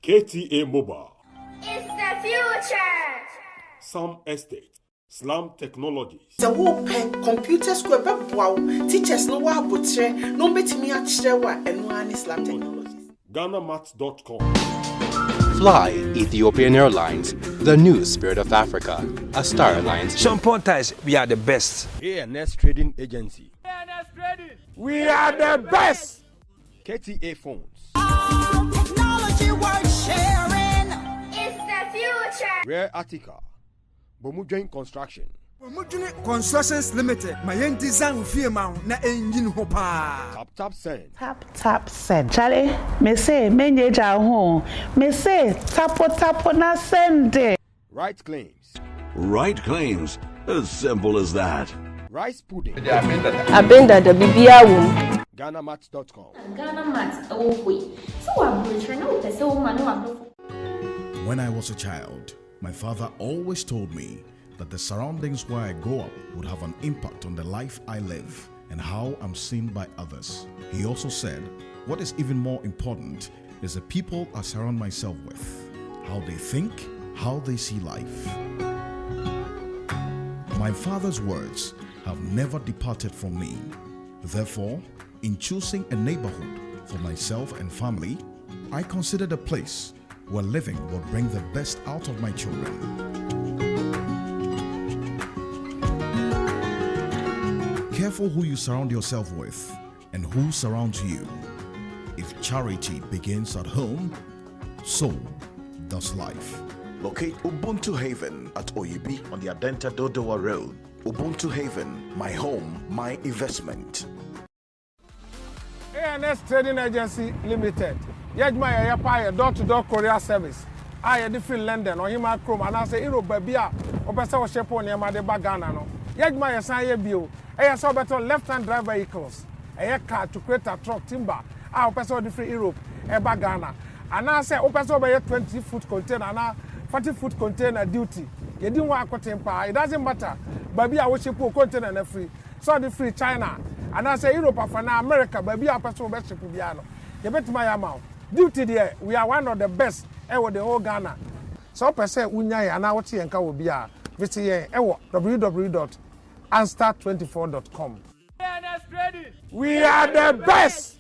KTA Mobile. It's the future. Some Estate. Slam Technologies. The open computer school wow. Teachers no wa botre no betimi a chirewa eno ani Slam Technologies. GhanaMats.com. Fly Ethiopian Airlines, the new spirit of Africa, a Star Alliance. Some pointers, we are the best. ANS Trading Agency. ANS Trading. We are the best. KTA Phones. Technology worth sharing. It's the future. Rare Attica. Bomujoin Construction. Constructions Limited. My end design firma na engine hopa. Tap Send. Tap send. Charlie, me say menye ja ho. Me say tapo na send. Right Claims. Right Claims. As simple as that. Rice Pudding. Abenda the bibia wom. GhanaMats.com. Ghana Mats away. So I'm returning out the so man. When I was a child, my father always told me that the surroundings where I grow up would have an impact on the life I live and how I'm seen by others. He also said, what is even more important is the people I surround myself with, how they think, how they see life. My father's words have never departed from me. Therefore, in choosing a neighborhood for myself and family, I considered a place where living would bring the best out of my children. Careful who you surround yourself with and who surrounds you. If charity begins at home, so does life. Locate Ubuntu Haven at Oyibi on the Adenta Dodowa Road. Ubuntu Haven, my home, my investment. ANS Trading Agency Limited. Yajma ya pay door-to-door courier service. I different London or hima chrome and I say Europe babia or besa wa shepo ne ma de bagana no. Yajma ya san ye bio. E so better left-hand drive vehicles. E car to create a truck timber. Ah besa different Europe e bagana. And I say o besa be 20-foot container and 40-foot container duty. You didn't want to temper. It doesn't matter. Babia we ship container na free. So the free China. And I say Europe for now America babia person be ship biano. You bet my amount. Duty there, we are one of the best ever the whole Ghana. So percent unyaya and our tea and cow be visit www.anstar24.com. We are the best.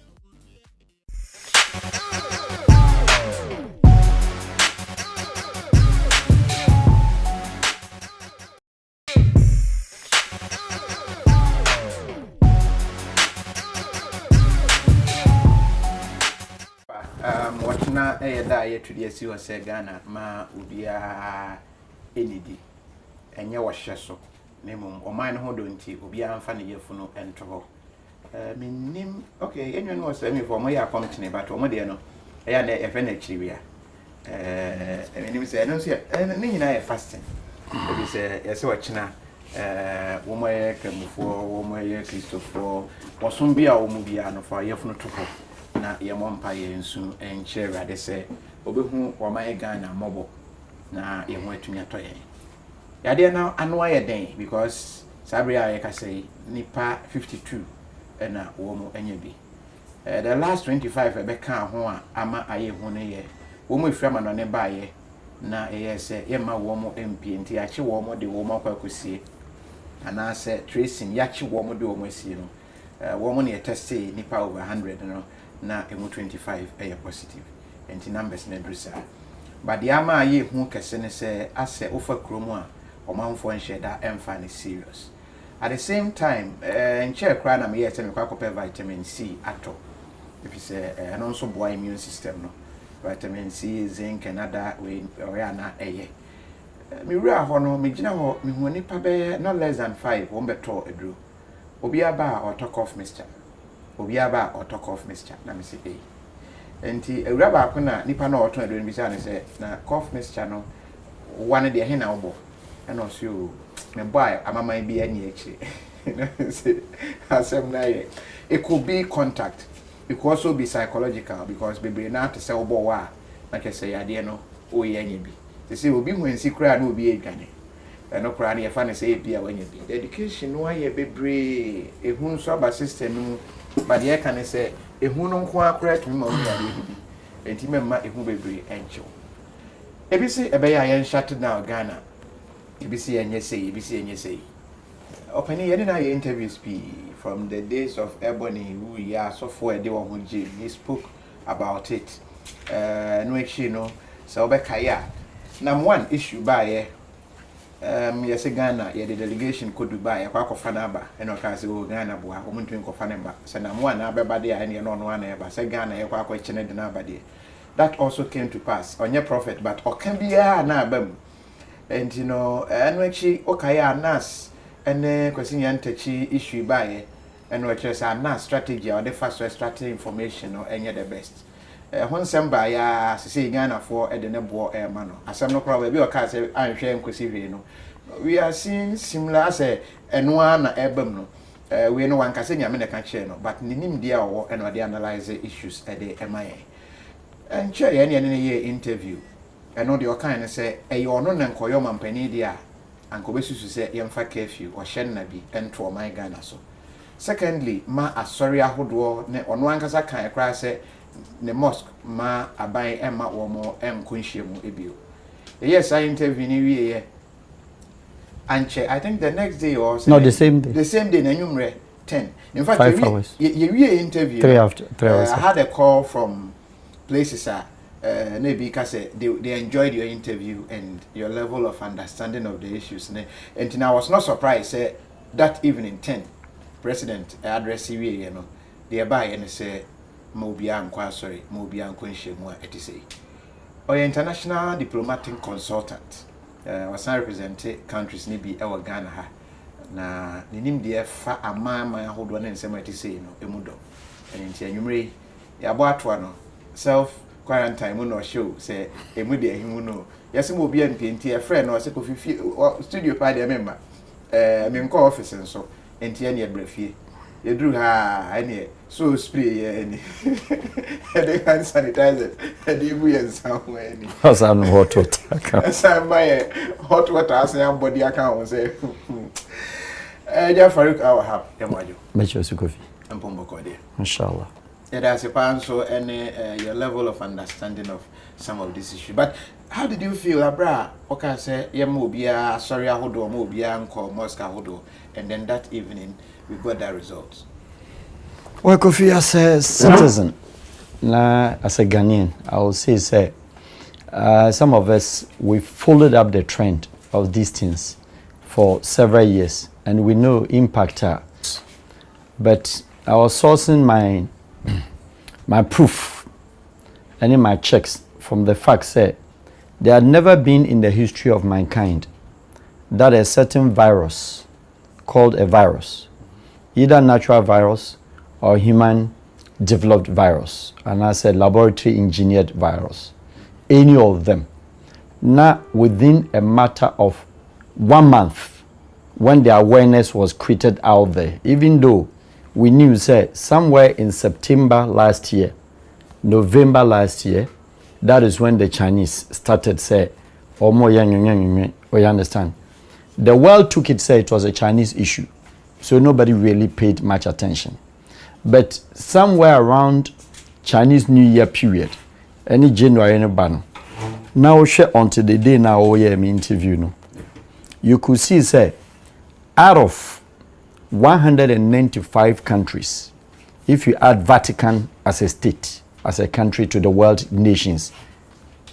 Watching a diet to the USA Ghana, ma ubia enidi, and your sheso, name or mine hold on tea, ubia funny yefuno and trouble. Name, okay, anyone was sending for my company, but Omodiano, and a fenechivia. And he said, I don't see it, and I fasting. It is a swatchna, woman came before, woman Christopher, or some beer or moviano for yefuno trouble. Na ye mompa ye nsu enkyere ade se obehu woma Ghana mobo na ye ho atumi atoye yade na anu aye den because sabria ye ka say nipa 52 na wo mu anya bi the last 25 ebe kan ho a ama aye hu ne ye wo mu eframa no ne ba ye na ye se ye ma wo mu MP nti achi wo mu de wo mu akwakosie ana se tracing yachi wo mu de wo mu asie no wo mu ne test nipa over 100 no na emu 25 positive and numbers na drisa but the ama ye hu kese ne se ase ofa kromu a omanfo nhye da emfa ne serious at the same time nche kra na me yete me kwa kope vitamin C ato if you say no so boy immune system no vitamin C zinc and other we or na eye me wura ho no me gina ho me hu nipa be no less than 5 won beto edru obi aba or talk of mister Obiaba or talk of Mr. Namisi A. And he a rubber kuna nipa no auto doing business say na cough Mr. No one of the hen elbow and also you me boy ama might be any actually. It could be contact. It could also be psychological because baby na to say obo wa like I say idea no o ye nya bi. They say obi when see cry no be adwane. No cry na fa na say bia when bi. Education no aye bebre ehun so aba system no but the can say a huno kwa correct me on the enti memma ehu bebre encho ebisi ebeya yen shut down Ghana ebisi yenye say ebisi yenye say opani yedi na interviews from the days of Ebony who ya so for a day one he spoke about it no actually no so obekaya nam one issue by yes Ghana the delegation could Dubai a kwako fanaba and okay say oh Ghana boa omuntu nkofa nemba so nam one abeba dey and no one eba say Ghana ye kwako chene de na abade that also came to pass on your prophet but okambia na abam and you know and actually okaya nas and question yantachi issue by and what you say na strategy or the first strategy information or any the best when somebody say Ghana for e de nebo e ma no asem no kra be o ka say anhwe enkosi hwe no we are seeing similar as enwa na ebam no we no wan ka say nyame ne ka che no but ninim dia wo and we dey analyze issues e de emaye and che ye ne ye interview and no the kind say e yo no na nkoyo mampani dia anko besusu say yemfa curfew o hye na bi ento my Ghana so secondly ma asori ahodo ne ono ankasa kan ekra say the mosque ma abai emma womo enkonhyiemu ebio yes I interview ni wie anche I think the next day or no the same day na nyumre 10 in fact 5 hours we interview 3 hours I had a call from places maybe because they enjoyed your interview and your level of understanding of the issues and I was not surprised that evening 10 president address you know thereby and say Mobia Nkwashemu etise or international diplomatic consultant was represented countries nibi ewa Ghana ha na ninim de fa amama ahodo na nsema etise no emudo enti anwumre ya bo ato no self quarantine mu no show say emu de ahimu no yesi mo obi enti e friend no se ko fifi studio pa de member me nko office nso enti ene e brafie yedru ha ene so spray any the hand sanitizer the bu yensawo any asan hot water asan my hot water asan body account say ja Farouk Al-Wahab yamajo mecho sukofi mpomboko de inshallah that's a pan so any your level of understanding of some of this issue but how did you feel abra okay say yemo bia sorry ahodo mo bia nko mosque ahodo and then that evening we got that result. Well, Kofi, as a citizen, as a Ghanaian, I will say, some of us, we followed up the trend of these things for several years, and we know impact. But I was sourcing my proof and in my checks from the facts that there had never been in the history of mankind that a certain virus called a virus, either natural virus or human developed virus, and I said laboratory engineered virus, any of them, now within a matter of 1 month, when the awareness was created out there, even though we knew, say, somewhere in September last year, November last year, that is when the Chinese started, say, oh, you understand? The world took it, say, it was a Chinese issue. So nobody really paid much attention. But somewhere around Chinese New Year period, any January, any ban, now share until the day now me interview no, you could see say out of 195 countries, if you add Vatican as a state, as a country to the world nations,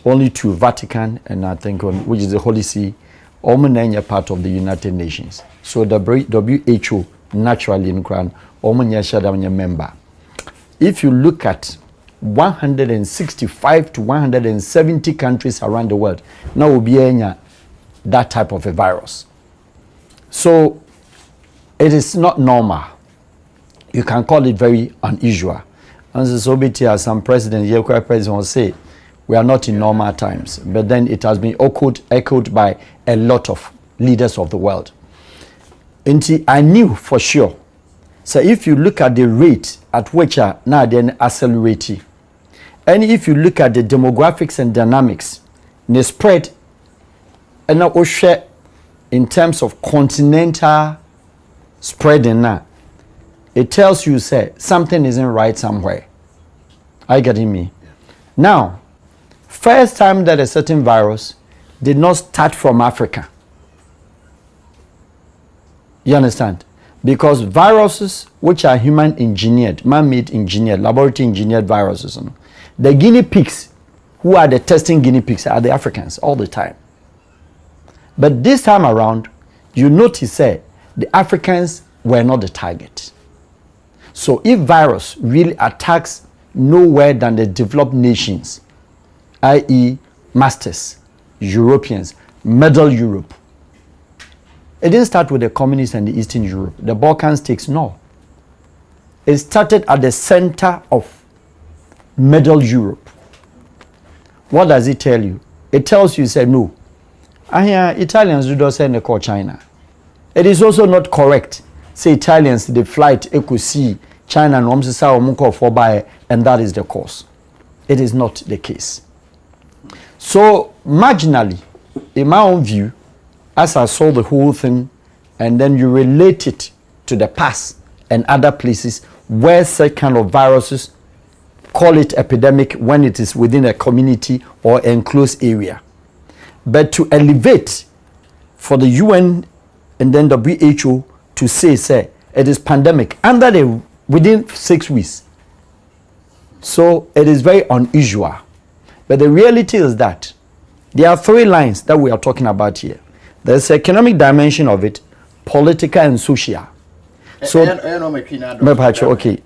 only 2, Vatican and I think which is the Holy See, almost part of the United Nations. So the WHO naturally in Crown, member. If you look at 165 to 170 countries around the world, now will be that type of a virus. So it is not normal. You can call it very unusual. And so as some president will say, we are not in normal times. But then it has been echoed by a lot of leaders of the world. And I knew for sure. So if you look at the rate at which now then accelerating, and if you look at the demographics and dynamics, the spread, and now share in terms of continental spreading now, it tells you say something isn't right somewhere. Are you getting me? Now, first time that a certain virus did not start from Africa. You understand? Because viruses which are human engineered, man-made engineered, laboratory engineered viruses, the guinea pigs who are the testing guinea pigs are the Africans all the time. But this time around, you notice the Africans were not the target. So if virus really attacks nowhere than the developed nations, i.e. masters, Europeans, Middle Europe, it didn't start with the communists and the Eastern Europe, the Balkan states, no. It started at the center of Middle Europe. What does it tell you? It tells you, say, no. I hear Italians do not send they call China. It is also not correct. Say Italians, the flight, could see China and and that is the cause. It is not the case. So, marginally, in my own view, as I saw the whole thing, and then you relate it to the past and other places where such kind of viruses, call it epidemic when it is within a community or enclosed area. But to elevate for the UN and then WHO to say it is pandemic within 6 weeks. So it is very unusual. But the reality is that there are 3 lines that we are talking about here. There's the economic dimension of it, political and social. So, okay.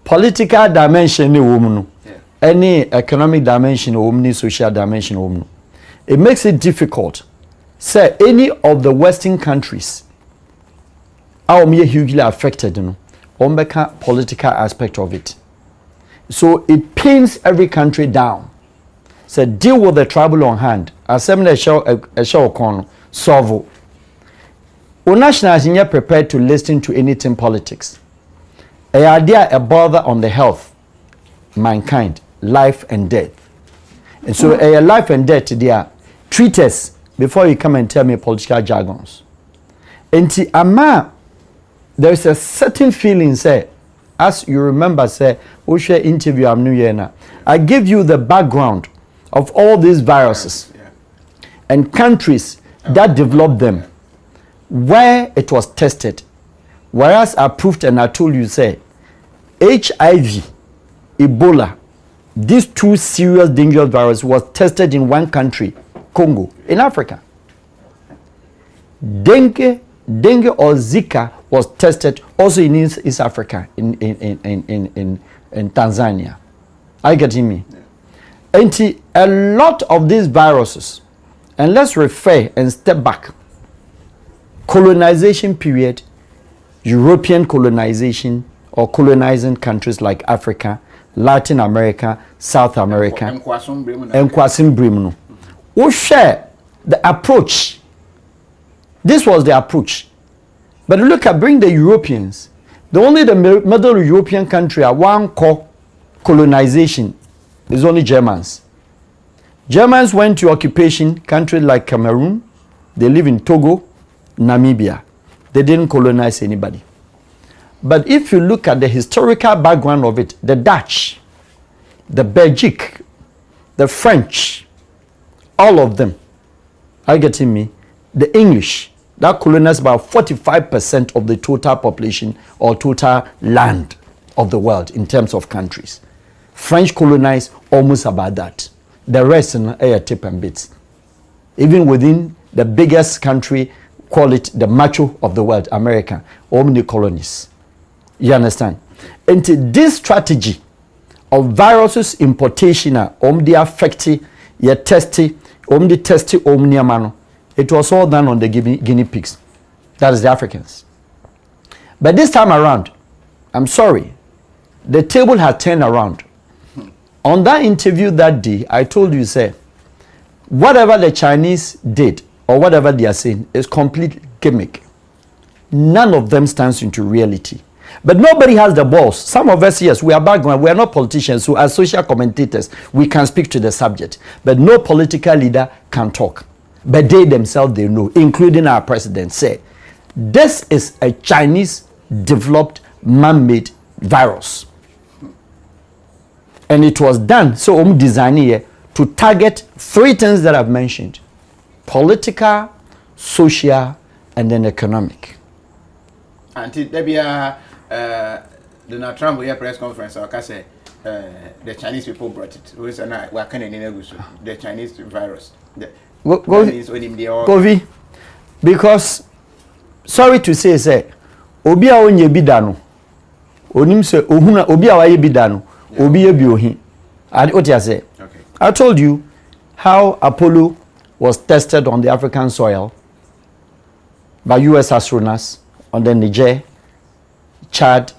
Political dimension, any economic dimension, social dimension, it makes it difficult. Say any of the Western countries are hugely affected, on the political aspect of it. So it pins every country down. So deal with the trouble on hand. Assembly a show solve. Nationals are prepared to listen to anything politics. A idea a bother on the health, mankind, life and death. And so a life and death there. Treat us before you come and tell me political jargons. And there is a certain feeling, as you remember, we share interview I'm New Year now. I give you the background of all these viruses and countries that developed them, where it was tested. Whereas I proved and I told you, HIV, Ebola, these 2 serious dangerous viruses was tested in one country, Congo, in Africa. Dengue or Zika was tested also in East Africa, in Tanzania. Are you getting me? And a lot of these viruses, and let's refer and step back. Colonization period, European colonization or colonizing countries like Africa, Latin America, South America, and Kwasim Brimno. We share the approach. This was the approach. But look at bring the Europeans. The only the Middle European country are one colonization is only Germans. Germans went to occupation countries like Cameroon. They live in Togo, Namibia. They didn't colonize anybody. But if you look at the historical background of it, the Dutch, the Belgic, the French, all of them, are you getting me? The English, that colonized about 45% of the total population or total land of the world in terms of countries. French colonized almost about that. The rest in air tip and bits. Even within the biggest country, call it the macho of the world, America, many colonies. You understand? And this strategy of viruses importation, the affecti, ye testy, the testy, mano. It was all done on the guinea pigs. That is the Africans. But this time around, I'm sorry, the table had turned around. On that interview that day, I told you, whatever the Chinese did, or whatever they are saying, is complete gimmick. None of them stands into reality. But nobody has the balls. Some of us, yes, we are background. We are not politicians, so as social commentators, we can speak to the subject. But no political leader can talk. But they themselves, they know, including our president, say, this is a Chinese developed man-made virus. And it was done, so design here to target 3 things that I've mentioned: political, social, and then economic. Until there be Donald Trump we press conference, I say the Chinese people brought it. We say now we can the Chinese virus. COVID, because sorry to say, obi a onye bi da no, onim se ohuna obi a waye bi da no, obi e bi ohi. What I say? Okay. I told you how Apollo was tested on the African soil by US astronauts on the Niger, Chad,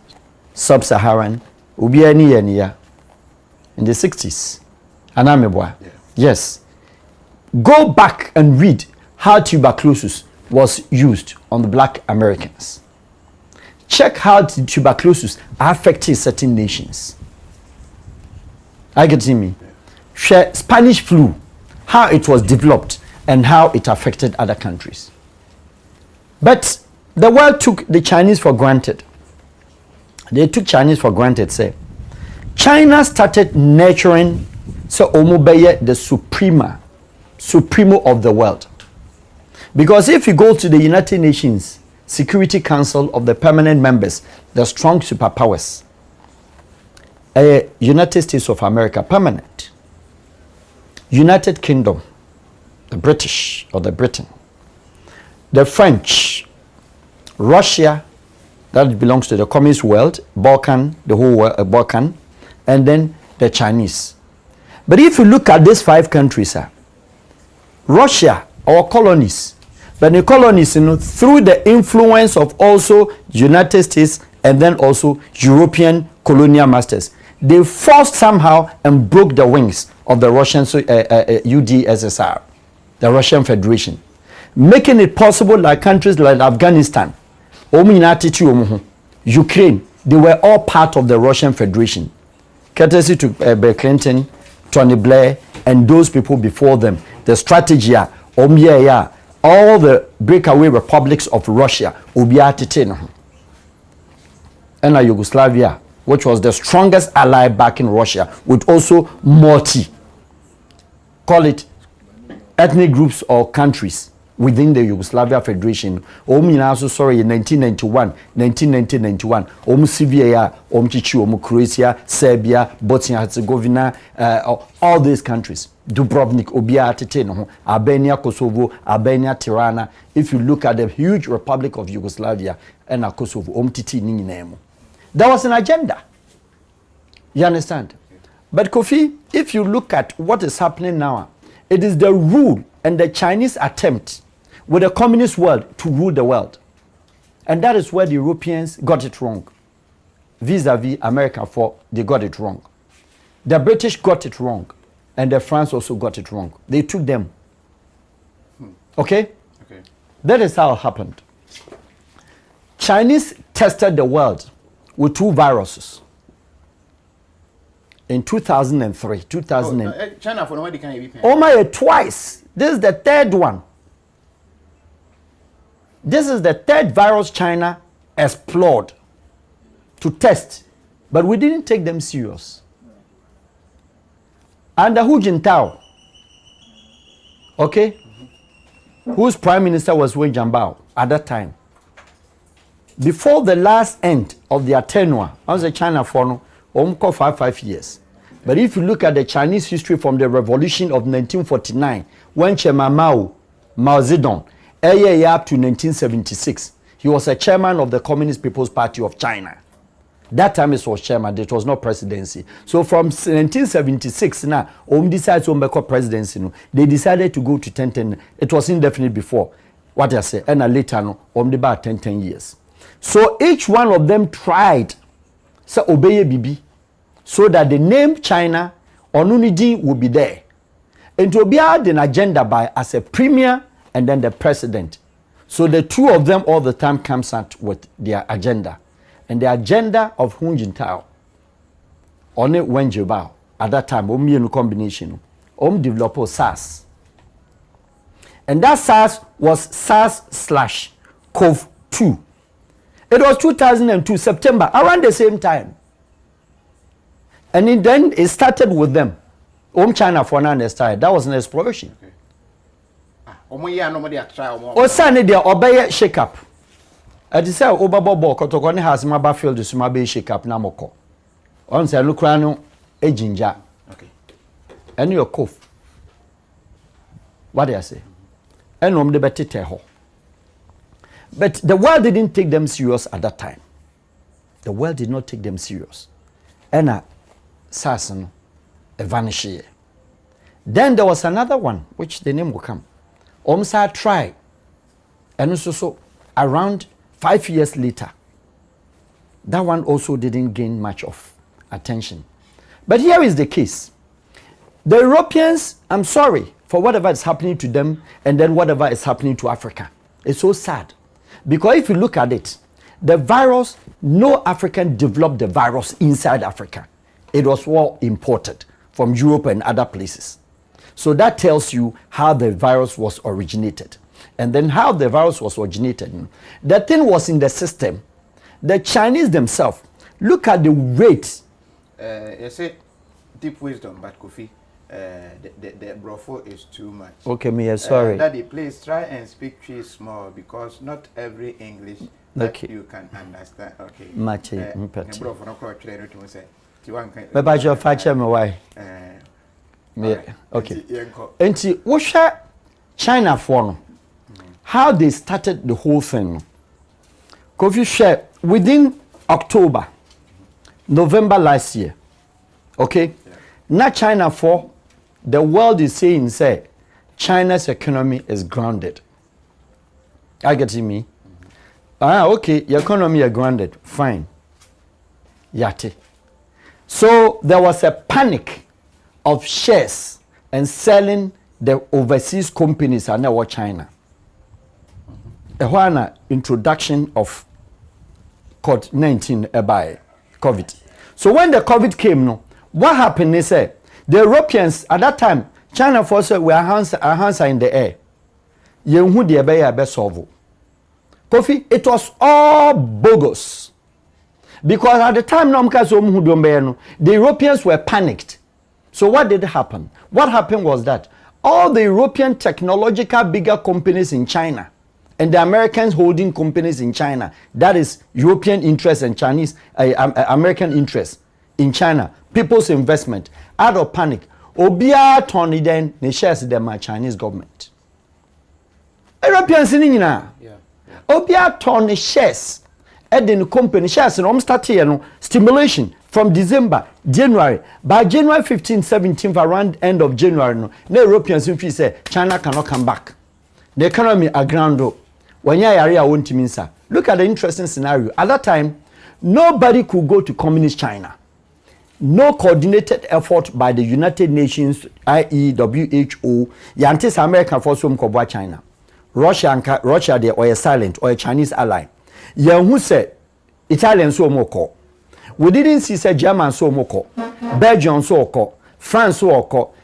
Sub-Saharan, Ubiani in the 60s. Anamebwa. Yeah. Yes. Go back and read how tuberculosis was used on the black Americans. Check how tuberculosis affected certain nations. I get me. Share Spanish flu, how it was developed and how it affected other countries. But the world took the Chinese for granted. They took Chinese for granted, say. China started nurturing so Omobeye the supremo of the world. Because if you go to the United Nations Security Council of the permanent members, the strong superpowers, United States of America, permanent. United Kingdom, the British or the Britain. The French, Russia, that belongs to the communist world, Balkan, the whole world, Balkan, and then the Chinese. But if you look at these 5 countries, Russia, our colonies, but the colonies, through the influence of also United States and then also European colonial masters, they forced somehow and broke the wings of the Russian UdSSR, the Russian Federation, making it possible like countries like Afghanistan, Ukraine, they were all part of the Russian Federation. Courtesy to Bill Clinton, Tony Blair, and those people before them. The strategy, all the breakaway republics of Russia, and Yugoslavia, which was the strongest ally back in Russia, with also call it ethnic groups or countries within the Yugoslavia Federation. Also sorry in 1991, Serbia, Croatia, Serbia, Bosnia Herzegovina, all these countries. Dubrovnik, Albania, Kosovo, Albania, Tirana. If you look at the huge Republic of Yugoslavia and Kosovo, there was an agenda. You understand? But Kofi, if you look at what is happening now, it is the rule and the Chinese attempt with the communist world to rule the world. And that is where the Europeans got it wrong. Vis-a-vis America, they got it wrong. The British got it wrong. And the France also got it wrong. They took them. Okay? Okay. That is how it happened. Chinese tested the world with 2 viruses. In 2003, China for nobody can be. Oh my, twice. This is the 3rd one. This is the 3rd virus China explored to test, but we didn't take them serious. Under Hu Jintao, okay, whose prime minister was Wen Jiabao at that time. Before the last end of their tenure, I was a China for 5 years. But if you look at the Chinese history from the revolution of 1949, when Chairman Mao Zedong, up to 1976, he was a chairman of the Communist People's Party of China. That time it was chairman, it was not presidency. So from 1976 now, decided to make presidency. They decided to go to 10. It was indefinite before. What I say, and later no, about 10 years. So each one of them tried to obey Bibi, so that the name China Onuniji will be there. And to be had an agenda by as a premier and then the president. So the 2 of them all the time comes out with their agenda. And the agenda of Hu Jintao, on it Wen Jiabao, at that time, combination, developed SARS. And that SARS was SARS/CoV-2. It was 2002, September, around the same time. And then it started with them. China for now started. That was an exploration. Osane dia obeye shake up. Ati say obabo kotoko ne has maba field so maba shake up na moko. On say no kra no ejinja. Okay. And your cough. What do I say? And de betete ho. But the world didn't take them serious at that time. The world did not take them serious. And Sassen vanished. Then there was another one, which the name will come. Omsa tried. And so around 5 years later, that one also didn't gain much of attention. But here is the case. The Europeans, I'm sorry for whatever is happening to them and then whatever is happening to Africa. It's so sad. Because if you look at it, the virus, no African developed the virus inside Africa. It was all imported from Europe and other places. So that tells you how the virus was originated. And then how the virus was originated. The thing was in the system. The Chinese themselves, look at the rate. You say deep wisdom, but Kofi, the brofo is too much. Okay, me, sorry. Daddy, please try and speak Twi small because not every English that you can understand. Okay. Much. But by your factor, my wife. Okay. And see, what's China for? How they started the whole thing. Kofi share within October, November last year. Okay? Not China for the world is saying, say, China's economy is grounded. I get me? Okay, your economy is grounded. Fine. Yate. So there was a panic of shares and selling the overseas companies and now China. A introduction of COVID-19 by COVID. So when the COVID came, no, what happened is the Europeans at that time, China forces were hands in the air. Kofi, it was all bogus. Because at the time, the Europeans were panicked. So what did happen? What happened was that all the European technological bigger companies in China and the Americans holding companies in China, that is European interest and Chinese, American interest in China, people's investment, out of panic, Obia Tony then they shares them my Chinese government. Europeans in China. Obia Tony shares at the company shares and start here stimulation from December, January. By January 15, 17, around end of January, the Europeans simply say China cannot come back. The economy are ground up. When you are won't mean sir. Look at the interesting scenario. At that time, nobody could go to communist China. No coordinated effort by the United Nations, i.e. WHO, Yantis American for some Kobwa China. Russia they or a silent or a Chinese ally. Yang who said Italian so moko. We didn't see say German so moko, Belgium so oko, France so oko,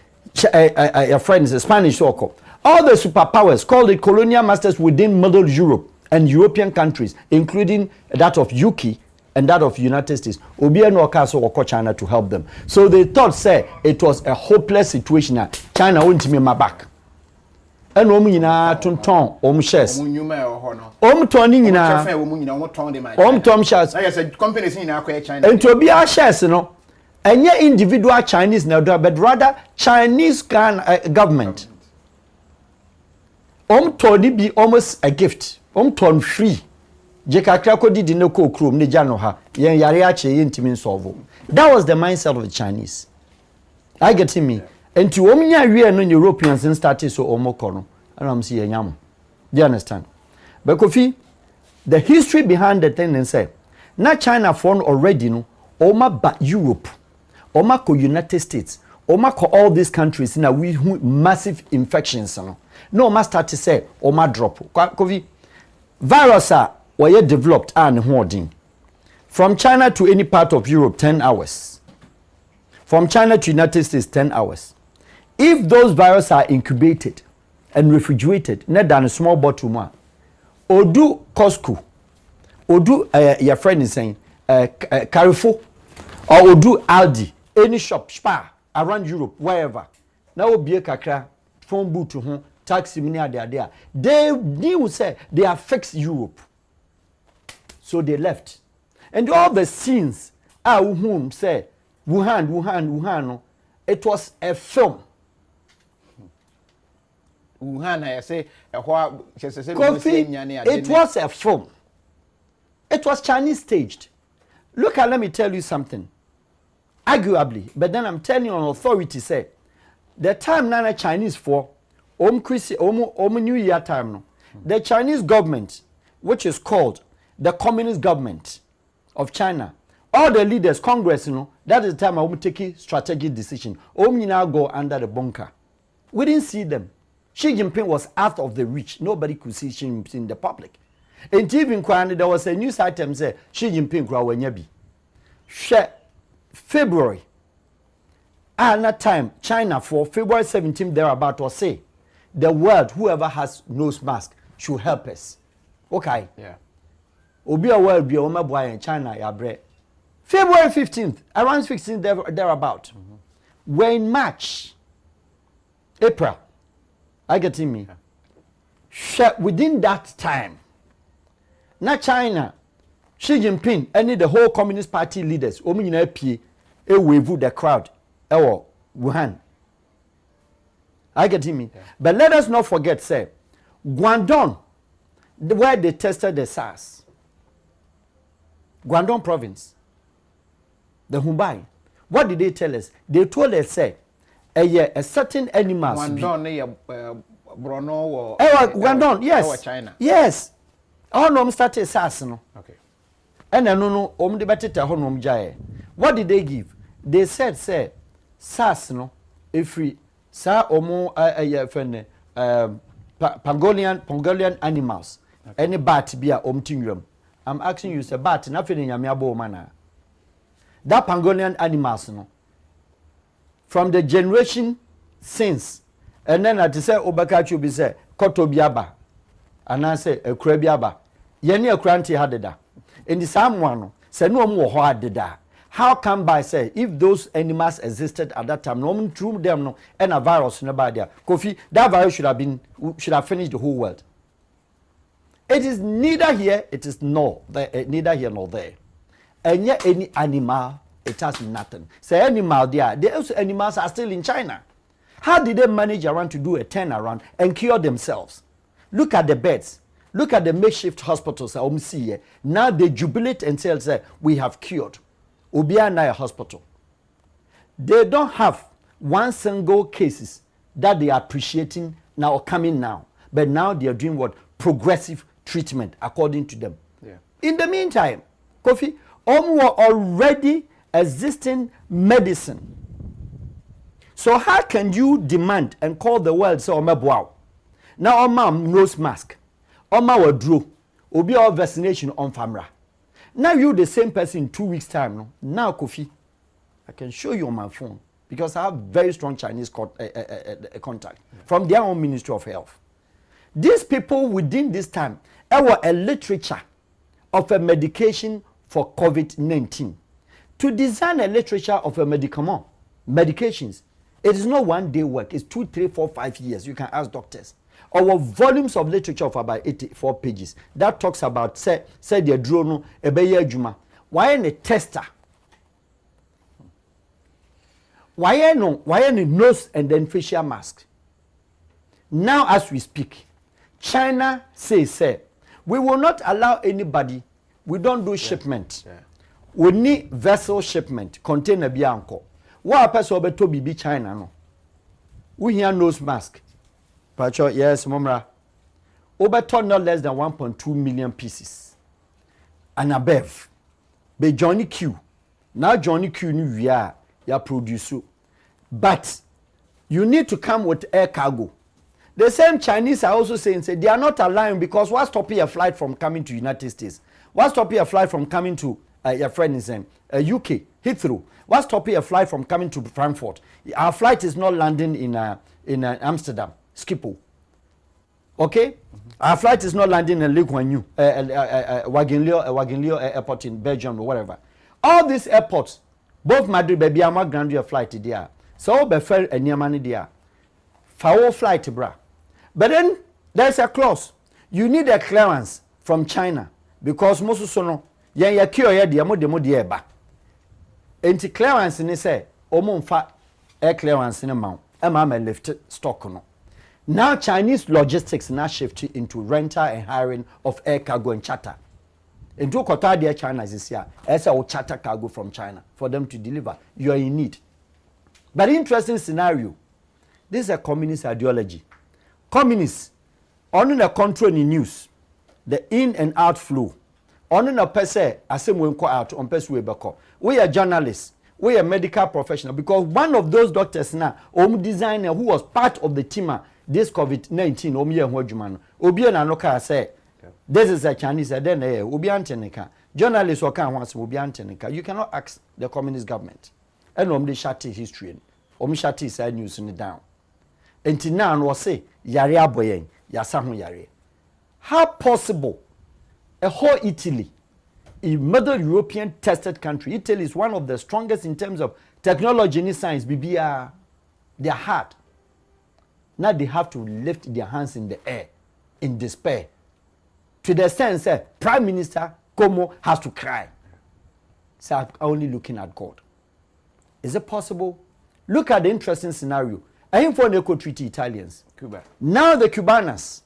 your friends Spanish so oko. All the superpowers called it colonial masters within Middle Europe and European countries, including that of UK and that of United States. Obia no kaso oko China to help them. So they thought say it was a hopeless situation. China won't me my back. And nyina tonton shares turning nyina tom shares companies in China and to be our shares no and individual Chinese now but rather Chinese government tony be almost a gift ton free jeka krako didi no ko krom ne jano ha yen yare ache yentimi solve. That was the mindset of the Chinese. I get me. And to omnya we no Europeans in started so omokono and I'm see nyam. Do you understand? But Kofi, the history behind the thing and say na China phone already no oma ba Europe, oma ko United States, oma ko all these countries na we massive infections no ma start to say oma drop. Kofi virus were developed and hoarding from China to any part of Europe 10 hours. From China to United States 10 hours. If those viruses are incubated and refrigerated, not than a small bottle more, Odu Costco, Odu your friend is saying Carrefour, or Odu Aldi, any shop, spa around Europe, wherever. Now be a kakra phone boot to home, taxi money there. They knew say they have fixed Europe. So they left. And all the scenes whom say Wuhan, it was a film. Wuhan, I say, it was a film. It was Chinese staged. Look at, let me tell you something. Arguably, but then I'm telling you on authority, say, the time Nana Chinese for, New Year time, no, the Chinese government, which is called the Communist Government of China, all the leaders, Congress, that is the time I will take a strategic decision. Now go under the bunker. We didn't see them. Xi Jinping was out of the reach. Nobody could see Xi Jinping in the public. In TV, there was a news item say Xi Jinping wenyabi. February. At that time, China for February 17th thereabout was say the world, whoever has nose mask should help us. Okay. Yeah. Obi a world be oma boy in China ya bre. February 15th, around 16th thereabout. We're in March, April. I get me. Within that time, not China, Xi Jinping, any the whole Communist Party leaders, wave the crowd, Wuhan. I get me. Yeah. But let us not forget, say, Guangdong, where they tested the SARS. Guangdong province, the Hubei. What did they tell us? They told us, say, a certain animals. Guangdong, Guangdong, yes. China. Yes. All nom started SARS, no. Okay. And no, what did they give? They said, say, SARS, no, if we, sa Pangolian animals, any bat be a omtingram. I'm asking you, say, bat, nothing in your manner. That Pangolian animals, no. From the generation since, and then I say Obakachu be say Koto biaba, and I say a Krabiaba. Yeni a cranty had that. In the same one, say no more hard that. How come by say if those animals existed at that time, no one threw them no and a virus nobody there. Kofi, that virus should have finished the whole world. It is neither here, it is neither here nor there. And yet any animal, it has nothing. Say animal there, those animals are still in China. How did they manage around to do a turnaround and cure themselves? Look at the beds. Look at the makeshift hospitals. Now they jubilate and say, we have cured. Obia Naya Hospital. They don't have one single cases that they are appreciating now or coming now. But now they are doing what? Progressive treatment according to them. Yeah. In the meantime, Kofi, already existing medicine. So how can you demand and call the world say wow? Now Oma nose mask, Oma wadro, obi all vaccination on famra. Now you the same person in 2 weeks time. No? Now Kofi, I can show you on my phone because I have very strong Chinese contact from their own Ministry of Health. These people within this time, there were a literature of a medication for COVID-19. To design a literature of a medications, it is not 1 day work. It's 2, 3, 4, 5 years. You can ask doctors. Our volumes of literature of about 84 pages that talks about say the drone ebeye adwuma. Why a tester? Why no nose and then facial mask? Now as we speak, China says we will not allow anybody. We don't do shipment. Yeah. We need vessel shipment, container bianco. What person to be China no? We hear nose mask. Pacho, yes, Momra. Overton not less than 1.2 million pieces. And above. Be Johnny Q. Now Johnny Q we are produce. But you need to come with air cargo. The same Chinese are also saying they are not allowing because what's stopping a flight from coming to United States? What's stopping a flight from coming to your friend is in UK, Heathrow? What's stopping a flight from coming to Frankfurt? Our flight is not landing in Amsterdam, Schiphol. Okay? Our flight is not landing in Lake Wanyu, Wagenleo Airport in Belgium or whatever. All these airports, both Madrid baby am grand your flight there. So be fair and your money there. Foul flight, bra. But then there's a clause. You need a clearance from China because most of sono ya cure ya dia mo de ba. Enti clearance ni say omo mfa air clearance in amount. Emma lift stock no. Now Chinese logistics now shifting into rental and hiring of air cargo and charter. Into Qatar there China is here. As a charter cargo from China for them to deliver. You are in need. But interesting scenario. This is a communist ideology. Communists on the control in news, the in and out flow. On the per se, as we go out on per se we are journalists. We are medical professional because one of those doctors now, designer who was part of the team this COVID-19, Obi and Anoka say, this is a Chinese, then Obi Antenica. Journalists or can once Obi Antenica. You cannot ask the communist government. And Shati history, Shati said news in the down. Until now, was say, Yari Aboyen, Yasahu Yari. How possible a whole Italy? A Middle European tested country. Italy is one of the strongest in terms of technology and science. BBR, they are hard. Now they have to lift their hands in the air in despair. To the extent that Prime Minister Como has to cry. So I'm only looking at God. Is it possible? Look at the interesting scenario. I am for the treaty Italians. Cuba. Now the Cubanas,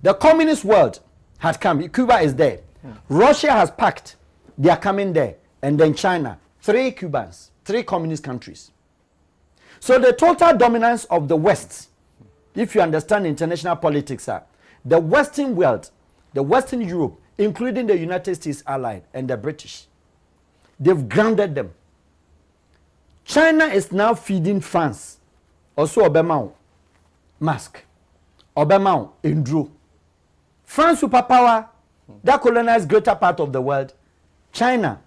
the communist world had come. Cuba is there. Russia has packed. They are coming there. And then China. 3 Cubans. 3 communist countries. So the total dominance of the West, if you understand international politics, the Western world, the Western Europe, including the United States allied and the British, they've grounded them. China is now feeding France. Also Obama mask. Obama Indro. France superpower that colonized greater part of the world. China.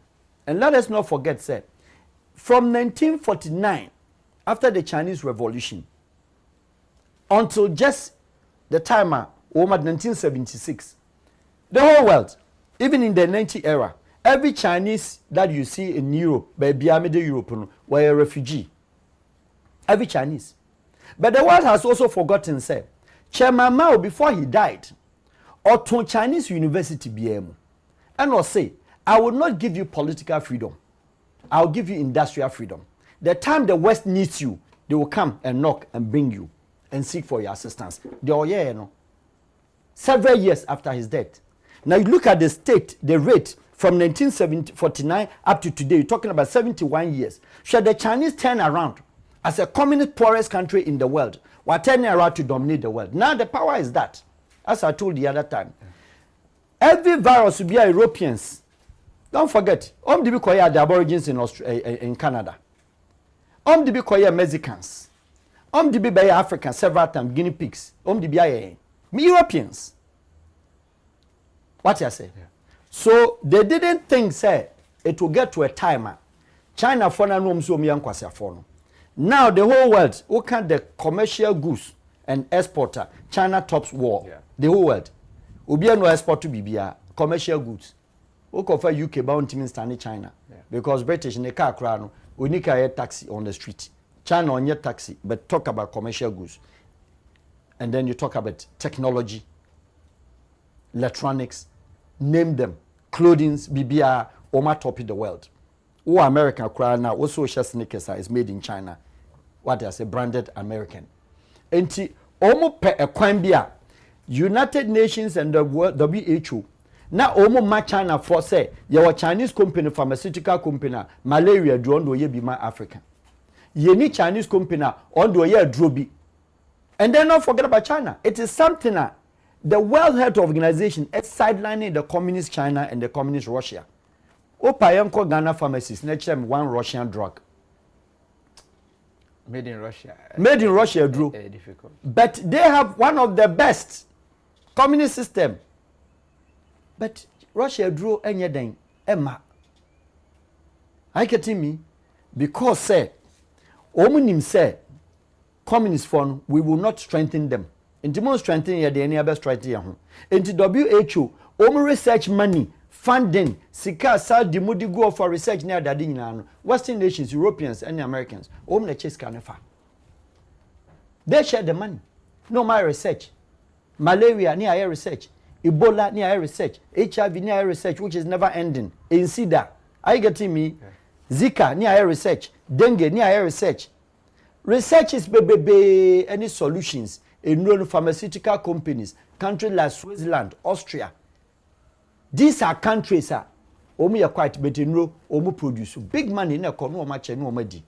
And let us not forget, sir, from 1949, after the Chinese Revolution, until just the time of 1976, the whole world, even in the 90s era, every Chinese that you see in Europe, baby, Middle Europe, were a refugee. Every Chinese. But the world has also forgotten, say, Chairman Mao, before he died, or to Chinese university BM, and will say, I will not give you political freedom. I will give you industrial freedom. The time the West needs you, they will come and knock and bring you and seek for your assistance. They are here, you know. Several years after his death. Now you look at the state, the rate from 1949 up to today, you're talking about 71 years. Should the Chinese turn around as a communist poorest country in the world, we're turning around to dominate the world. Now the power is that, as I told the other time. Every virus will be Europeans. Don't forget, the Aborigines in Canada. The Mexicans. The Africans several times, guinea pigs. Europeans. What you say? Yeah. So they didn't think, say, it will get to a time. China for now the whole world, look at the commercial goods and exporter. China tops war. Yeah. The whole world. Ubia no export to BBA commercial goods. Oko for UK bound to stand China. Yeah. Because British in the car crown, we need a taxi on the street. China on your taxi, but talk about commercial goods. And then you talk about technology, electronics, name them, clothing, BBR, Oma top in the world. Oh, American crown now, also sneakers is made in China. What they say, branded American. And Omo pe a kwambia, United Nations and the WHO. Now Omo ma China for say, your Chinese company, pharmaceutical company, malaria drone do ye be my African. Ye need Chinese company on do ye drobi. And then don't forget about China. It is something that the World Health Organization is sidelining the communist China and the communist Russia. Opayanko Ghana pharmacists, next time one Russian drug. Made in Russia. Made in Russia, Drew. Difficult. But they have one of the best communist system. But Russia drew anything. Emma. I get me because say, Omunim say, communist fund, we will not strengthen them. Into more strengthening the any other strengthening. Into WHO, research money funding sika Saudi mudi go for research near that in Western nations, Europeans and Americans. The chase canifa. They share the money. No my research. Malaria near air research. Ebola near air research. HIV near air research, which is never ending. In SIDA. Are you getting me? Zika near air research. Dengue near air research. Research is any solutions in known pharmaceutical companies, countries like Switzerland, Austria. These are countries are quite better no produce big money in economy no madi.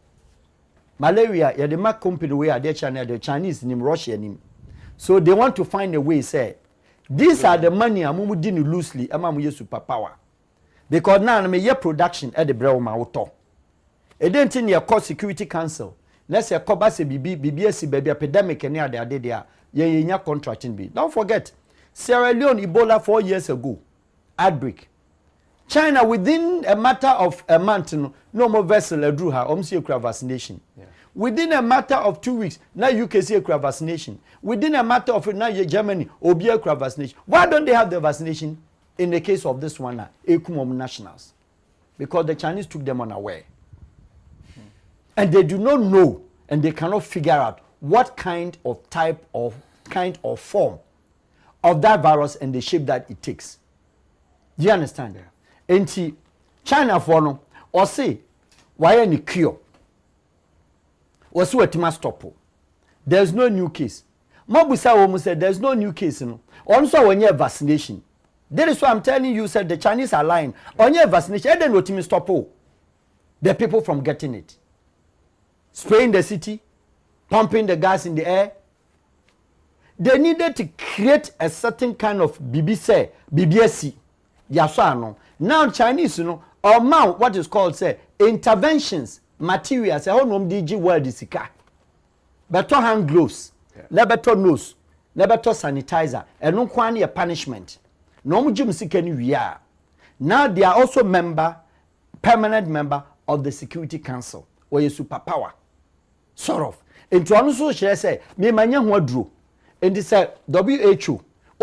Malaria, yeah, the Mac company we are there China, the Chinese in Russia nim. So they want to find a way say these are the money amumu dinu loosely amamu ye superpower. Because now me ye production at the brew ma auto. E den tin ye call Security Council. Let's say koba se BBS baby epidemic and there they there ye nya contracting be. Don't forget Sierra Leone Ebola 4 years ago. Outbreak. China within a matter of a month no more vessel drew her see a vaccination. Yeah. Within a matter of 2 weeks now UK see a vaccination. Within a matter of now Germany obi a vaccination. Why don't they have the vaccination in the case of this one Ekumom nationals? Because the Chinese took them unaware. And they do not know and they cannot figure out what kind of type of form of that virus and the shape that it takes. Do you understand? Yeah. And China for no or say why any cure? Or so it must stop. There's no new case. Mabusa almost said there's no new case. No. Also when you vaccination. That is why I'm telling you said the Chinese are lying. On your vaccination, then what you stop the people from getting it. Spraying the city, pumping the gas in the air. They needed to create a certain kind of BBSC. Yasano. Now Chinese, or mount what is called interventions, materials, DG world is better hand gloves, better nose, better sanitizer, and no quantity punishment. No jim we are. Now they are also permanent member of the Security Council, or a superpower. Sort of. And to also share say, me manya wadru. And they say WHO,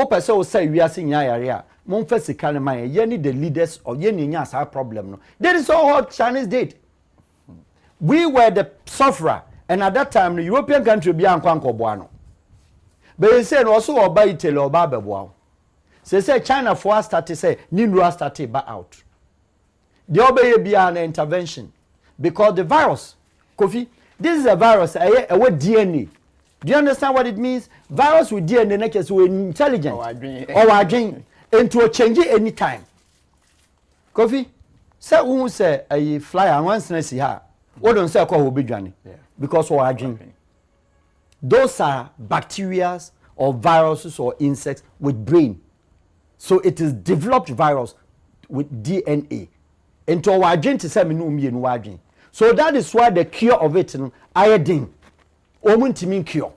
person say we are seeing area. Monfesi Kanemaya, ye the leaders of Yenias our problem. No. That is all what Chinese did. We were the sufferer, and at that time the European country be Anquanco Buano. But they said also or Italy or Bababo. So they say China for us started say Nindra started back out. The obey be an intervention. Because the virus, Kofi, this is a virus, a DNA. Do you understand what it means? Virus with DNA next with intelligent. Or I drink. Into a change it anytime. Kofi, say who say a fly and once na see her. What don't say call be journey? Because we are drinking. Those are bacteria or viruses or insects with brain. So it is developed virus with DNA. Into our gene to say me no me no agin. So that is why the cure of it iodine. Omuntimin cure.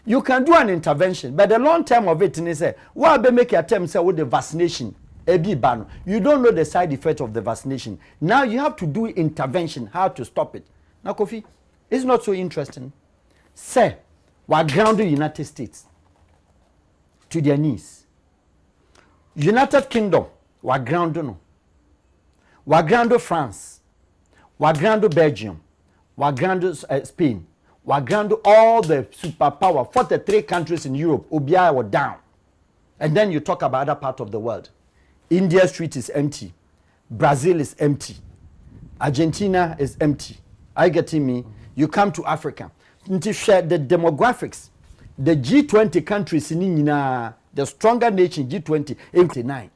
You can do an intervention, but the long term of it is why be make attempt say with the vaccination ban. You don't know the side effect of the vaccination. Now you have to do intervention, how to stop it. Now Kofi, it's not so interesting. Say, we ground the United States to their knees. United Kingdom, we ground no. We ground France. We ground Belgium. We ground Spain. We ground all the superpower, 43 countries in Europe, Obia were down. And then you talk about other part of the world. India's street is empty. Brazil is empty. Argentina is empty. Are you getting me? You come to Africa. To share the demographics, the G20 countries in the stronger nation, G20, 89.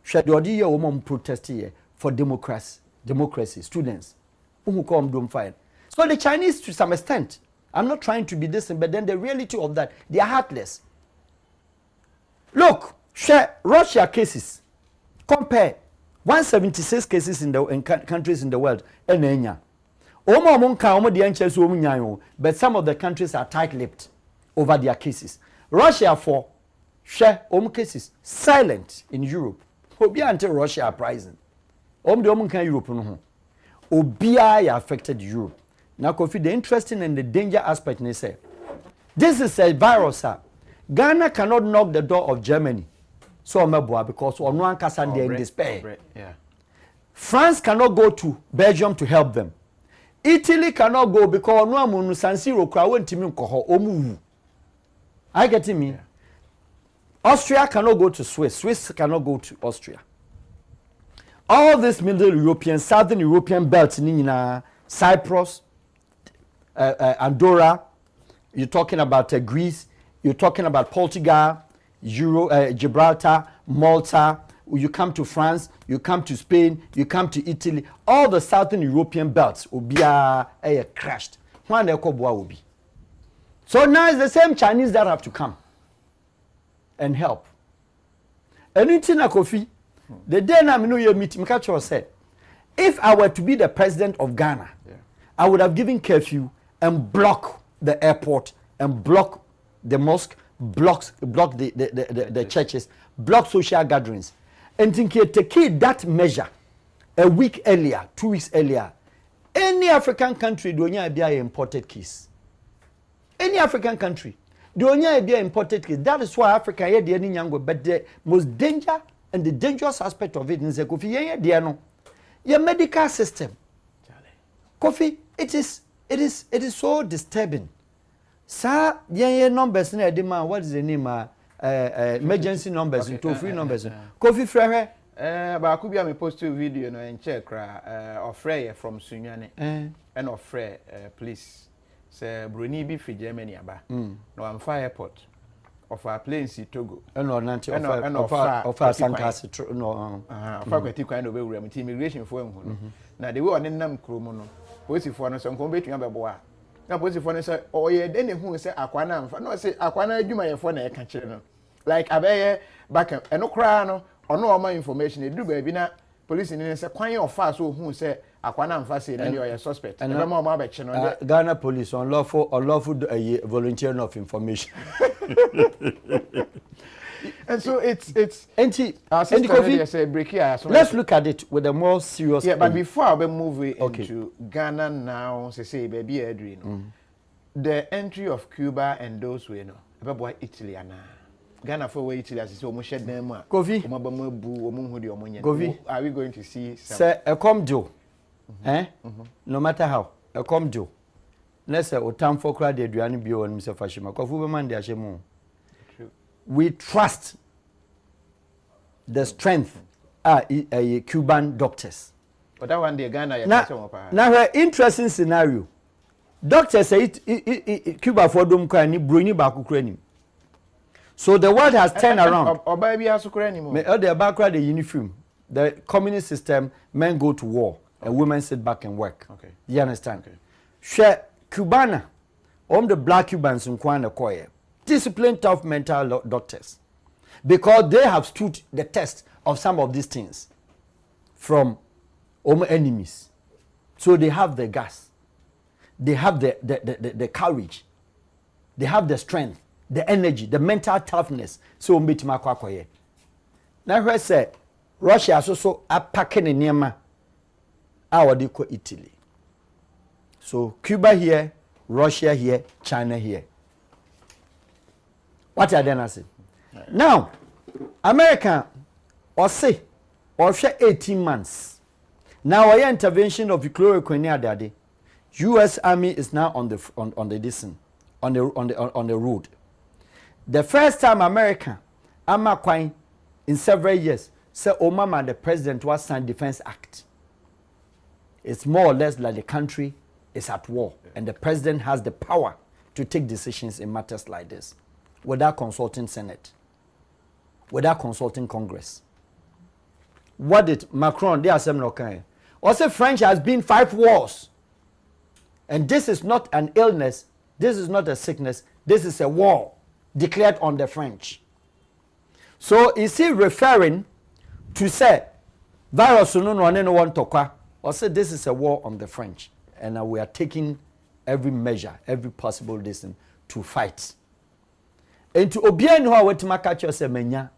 Share the audio woman protest here for democracy, students. Who come don't fight. So the Chinese, to some extent, I'm not trying to be this, but then the reality of that, they are heartless. Look, share Russia cases. Compare 176 cases in countries in the world. But some of the countries are tight-lipped over their cases. Russia for share cases silent in Europe. Obia until Russia uprising. Europe no. Obia affected Europe. Now, Kofi, the interesting and the danger aspect, they say, this is a virus. Ghana cannot knock the door of Germany so meboa because on one kasa they in despair. Yeah. France cannot go to Belgium to help them. Italy cannot go because no amunu San Siro kra wentimi nkoho omuwu. I get me. Yeah. Austria cannot go to Swiss. Swiss cannot go to Austria. All this Middle European, Southern European belts, Cyprus, Andorra, you're talking about Greece, you're talking about Portugal, Gibraltar, Malta, you come to France, you come to Spain, you come to Italy, all the Southern European belts will be crashed. Will be. So now it's the same Chinese that have to come and help. And in Kofi, the day na me no you meet me catch said, if I were to be the president of Ghana, I would have given curfew and block the airport and block the mosque, block the churches, block social gatherings. And think you take that measure a week earlier, 2 weeks earlier, any African country do not be an imported case. Any African country do not be an imported case. That is why Africa here the young, but the most danger and the dangerous aspect of it is that Kofi, your medical system. Kofi, it is so disturbing. Sir, your numbers na edema. What is the name? Emergency numbers, okay, free numbers. Kofi Frere. But I could be a post video no in check of Frere from Sunyane and of Frere police. Say Bruni be free Germany aba. No I'm fire airport. Of our planes in Togo. And of our Sankasi no. Faculty kind of way immigration for him. Now they were on them Krumono. Positive for us on combating about boa. Now positive for us, oh yeah, then who say Aquana, no say Aquana, you my phone, I can't channel. Like Abe back and no crown or no more information. They do baby now. Police in a quite of fast who say Aquana and Fassi and you are a suspect. And no more about channel. Ghana police on lawful volunteering of information. And so it's let's look at it with a more serious. Yeah, but before we move into Ghana now, say baby Adrian, the entry of Cuba and those we know about Italy and Ghana for Italy as is almost shed them. Kofi, are we going to see? Say a come do, no matter how a come do. Let's say Otam for crowd Adrian Bio and Mr. Fashima. Kofu man de Ashemo. We trust the strength of Cuban doctors. But that one day Ghana now an interesting scenario. Doctors say Cuba for them can Bruni Baku. So the world has turned around. Or baby has Ukraine. The background the uniform. The communist system, men go to war and women sit back and work. Okay. You understand? Okay. Share Cubana, the black Cubans in Kwana Koye. Disciplined, tough mental doctors, because they have stood the test of some of these things from enemies. So they have the gas, they have the courage, they have the strength, the energy, the mental toughness. So now I say Russia also are packing in Nema, our deco Italy. So Cuba here, Russia here, China here. What are they saying? Now, America, or say, or share 18 months. Now, our intervention of the chloroquine daddy, U.S. Army is now on the road. The first time America, Amaquine, in several years, said Obama, the president, was signed Defense Act. It's more or less like the country is at war, and the president has the power to take decisions in matters like this. Without consulting Senate, without consulting Congress. What did Macron, they are saying, okay. Also, French has been 5 wars. And this is not an illness, this is not a sickness, this is a war declared on the French. So is he referring to say, virus no one talk, or say this is a war on the French, and we are taking every measure, every possible distance to fight. And to obey no how to catch us a menya.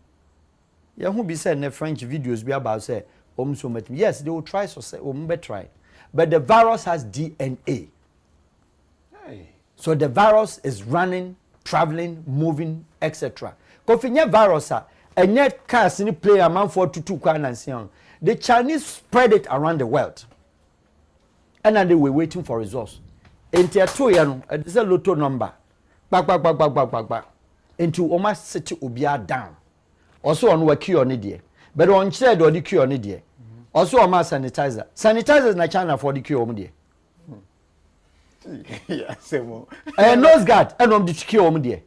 You who be said in the French videos be about say so much. Yes, they will try so say try. But the virus has DNA. Hey. So the virus is running, traveling, moving, etc. Kofinya virus And yet cars in play a man for 2 kwanansian. The Chinese spread it around the world. And then they were waiting for results. Into a 2 year, it's a lotto number. Back. Into almost city ubia down. Also on what cure on it. But on said or the cure on it. Also on my sanitizer. Sanitizers in China for the cure on it. Yeah, same more. And nose guard and on the cure on it.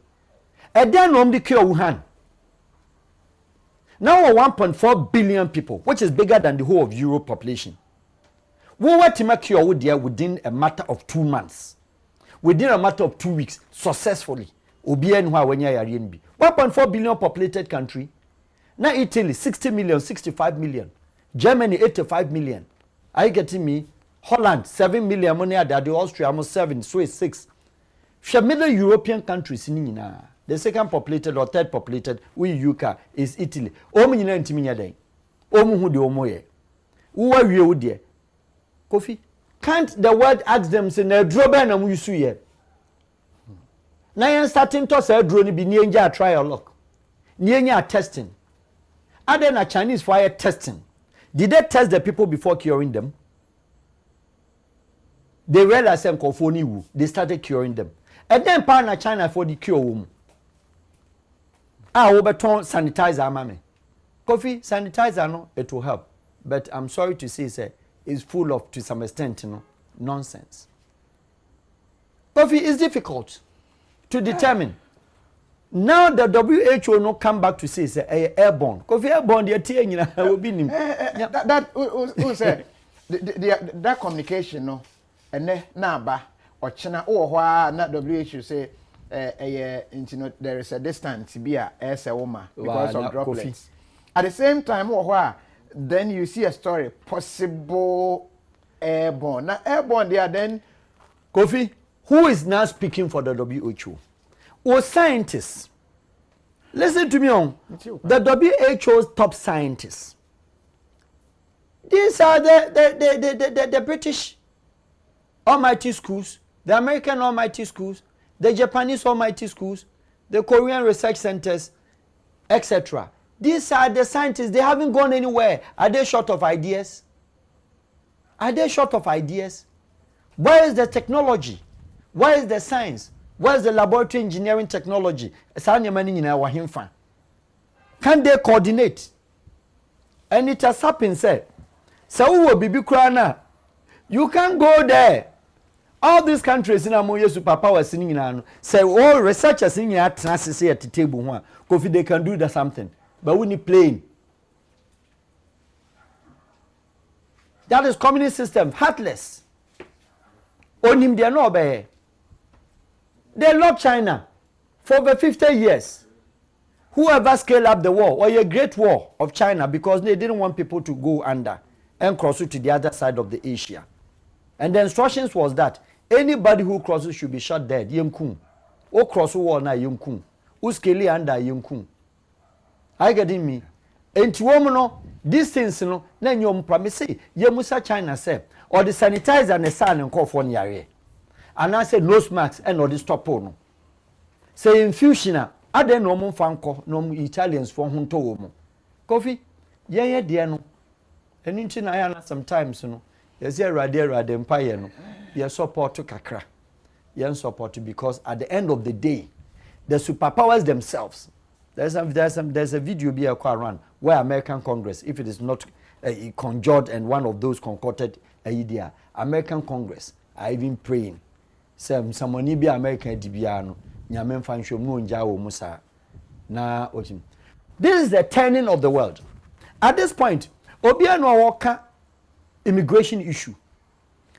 And then on the cure Wuhan. Now 1.4 billion people, which is bigger than the whole of Europe population. We were to make cure within a matter of 2 months. Within a matter of 2 weeks, successfully. 1.4 billion populated country. Now Italy, 60 million, 65 million. Germany, 85 million. Are you getting me? Holland, 7 million. Money at the Austria, almost 7. Swiss, 6. Middle European countries in the second populated or third populated, UK, is Italy. Omini intiminya den. Omu hu de omoye. Uwa wie wo de. Kofi, can't the word ask them say na drobe na mu yusu ye. Na yan starting to say dro ni bi ni enja trial lock. Ni enya testing. Other na Chinese fire testing. Did they test the people before curing them? They realized them kofoni wu. They started curing them. And then na China for the cure wom. Oberton sanitizer mame. Coffee sanitizer no, it will help. But I'm sorry to say, sir, it's full of, to some extent, nonsense. Coffee is difficult to determine. Now the WHO no come back to say, say airborne. Coffee airborne, the ATA will be him. That who said that communication no, and then ba or China or not WHO say. There is a distance to be a woman because of droplets. Coffee. At the same time, then you see a story possible airborne. Now airborne, they are then Kofi, who is now speaking for the WHO? Or scientists? Listen to me on the WHO's top scientists. These are the British almighty schools, the American almighty schools, the Japanese almighty schools, the Korean research centers, etc. These are the scientists. They haven't gone anywhere. Are they short of ideas? Are they short of ideas? Where is the technology? Where is the science? Where is the laboratory engineering technology? Can they coordinate? And it has happened, sir. So you can go there. All these countries in Amoye superpowers in say all researchers in here at the table one. Kofi, they can do that something. But we need plane. That is communist system, heartless. Onim they are not obey. They love China for over 50 years. Whoever scaled up the war or a great war of China because they didn't want people to go under and cross to the other side of the Asia. And the instructions was that anybody who crosses should be shot dead. Yemkun. O cross war na yemkun. O scale under yemkun. Are you getting me? And to no, these things no, then you promise Yemusa China say, or the sanitizer and the sun and cough on yare. And I say nose masks and or the stop on. Say infusion, I don't know fanco, no Italians for Hunto. Coffee, yeah, dear no. And in China, sometimes, yes, yeah, rather empire, no. You support to Kakra. You support because at the end of the day, the superpowers themselves. There's a video be around where American Congress, if it is not conjured and one of those concocted idea, American Congress are even praying. Someone be American Dibiano, Nyamen Fanshom no Njawo Musa. Na Otim. This is the turning of the world. At this point, Obiano Waka immigration issue.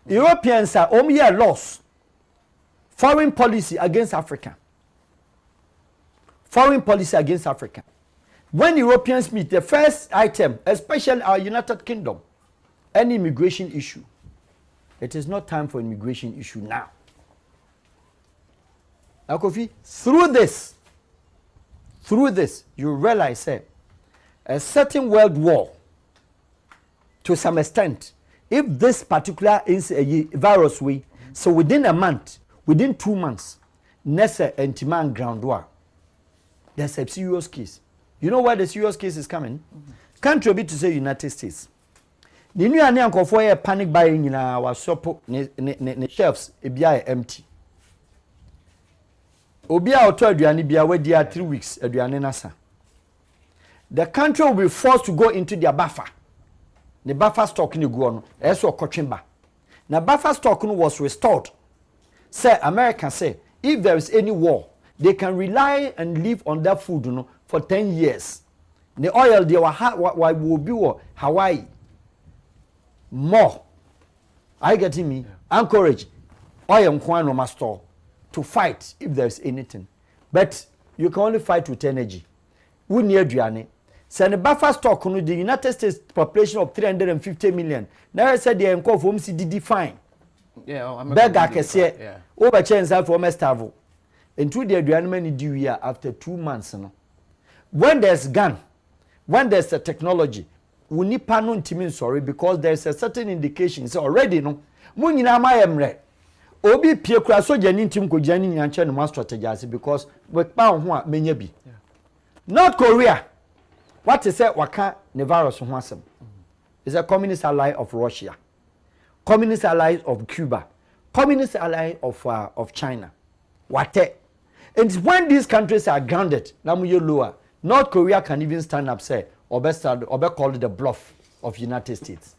Europeans are year lost. Foreign policy against Africa. Foreign policy against Africa. When Europeans meet, the first item, especially our United Kingdom, an immigration issue. It is not time for immigration issue now. Now, Kofi, through this, you realize that a certain world war, to some extent, if this particular is a virus way, so within a month, within 2 months, Nessa and Timan ground war, there's a serious case. You know where the serious case is coming? Country be to say United States. The new and for a panic buying in our shop, the shelves, a empty. Obia or 2 aduane bia we dia 3 weeks aduane nasa. The country will be forced to go into their buffer. The buffer stock in the go on. Eso kochimba. Now buffer stock was restored. Say America say if there is any war, they can rely and live on that food for 10 years. The oil they will be Hawaii. More. Are you getting me? Yeah. Encourage oil no must store to fight if there is anything. But you can only fight with energy. We need Duane. Send the buffer stock on the United States population of 350 million. Now I said they encourage from CDD fine. Yeah, I'm beggar can say over chance for Mestavo. And to the Duane many do here after 2 months. When there's gun, when there's a technology, we need panel team sorry because there's a certain indication. So already no. Munina my emre. Obi pie kura so jani team ko jani nyanche no strategize because we pa ho a menya bi. North Korea. What is it waka ne virus ho asem? Is a communist ally of Russia. Communist ally of Cuba. Communist ally of China. What? And when these countries are grounded, namu lower. North Korea can even stand up say or call it the bluff of United States.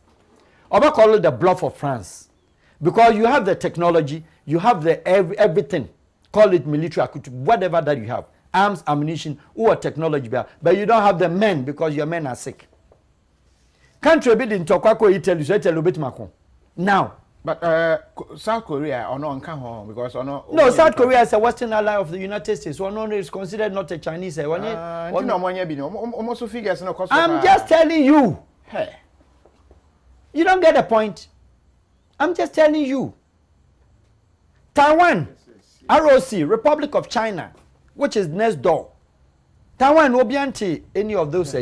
Or call it the bluff of France. Because you have the technology, you have the everything. Call it military, whatever that you have. Arms, ammunition, or technology. But you don't have the men because your men are sick. Country bit in Tokwako Italy, so tell you bit Macron. Now. But South Korea or no home because no, South Korea is a Western ally of the United States. So no, is considered not a Chinese. I'm just telling you. Hey. You don't get the point. I'm just telling you. Taiwan, ROC, Republic of China, which is next door. Taiwan will be anti any of those.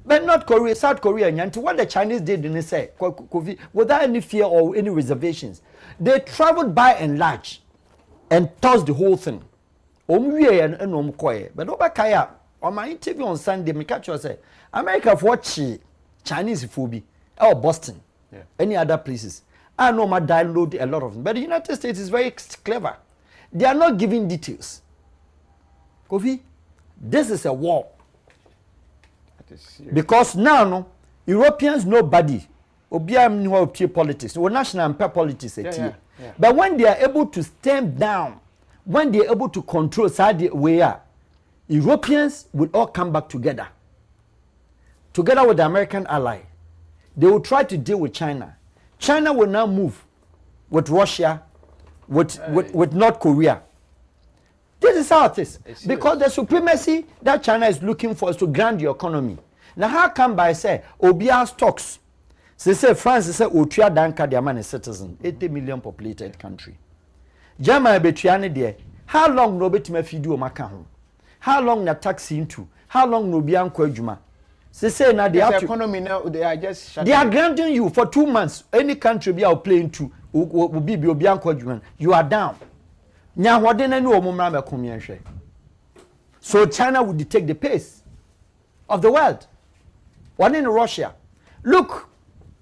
But not Korea, South Korea, and what the Chinese did in say, without any fear or any reservations, they traveled by and large and tossed the whole thing. But over Kaya, on my interview on Sunday, me catch you say, America for watch Chinese phobia or Boston, any other places. I know my download a lot of them, but the United States is very clever. They are not giving details. Kofi, this is a war. Because now, no, Europeans nobody. Obiam know politics, or national and politics. But when they are able to stem down, when they are able to control side where Europeans will all come back together. Together with the American ally. They will try to deal with China. China will now move with Russia, with North Korea. This is how it is. Because the supremacy that China is looking for is to ground the economy. Now, how come by say, Obia stocks? Say France say, Utria Danka, their man is citizen, 80 million populated country. Germany betriane there. How long no beti me feed you makaho? How long na taxi into? How long no be anko juma? Say now they have to, economy now they are just they are granting you for 2 months. Any country be out playing to will be anko juma. You are down. So China would dictate the pace of the world. One in Russia. Look.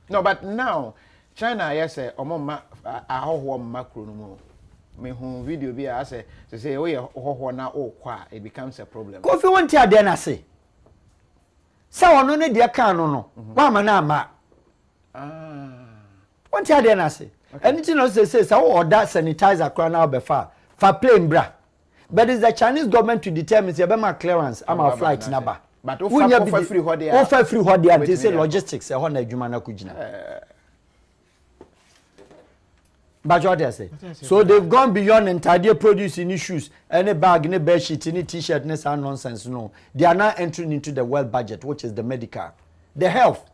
No, but now China, yes, macro no. Me home video be I say oh yeah, now it becomes a problem. Kofi won't tell then I say. So on no dia can no. Wa mana ma. Won't tell then I say. Anything else say oh that sanitizer crown now be far. For plain bra. But it's the Chinese government to determine the Bema clearance am a flight number. But offer free what they they say logistics a honor jumana kujina. But what they say. So they've gone beyond entire producing issues, any bag, any bed sheet, any t-shirt, any sound nonsense. No. They are now entering into the world budget, which is the medical. The health.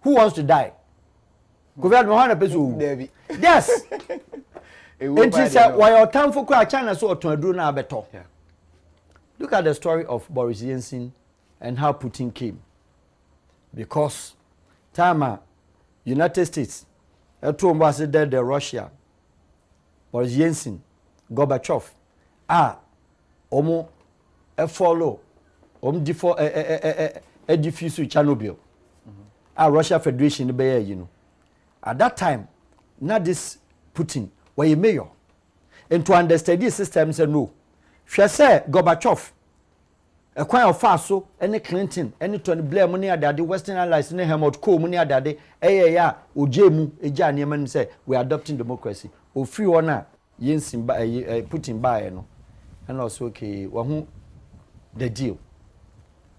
Who wants to die? Yes. And she said, why your time for China so to do now better. Look at the story of Boris Yeltsin and how Putin came. Because time United States, two ambassadors there, Russia, Boris Yeltsin, Gorbachev, omo follow for a diffuse Chernobyl. Russia Federation you know. At that time, not this Putin were a mayor. And to understand this system say no. She say Gorbachev a kind of faso any Clinton any Tony Blair money at the Western Allies ne Helmut Kohl money at the ya ojemu eja neman say we are adopting democracy. O free one Yensin Putin by no. And also okay wahu the deal.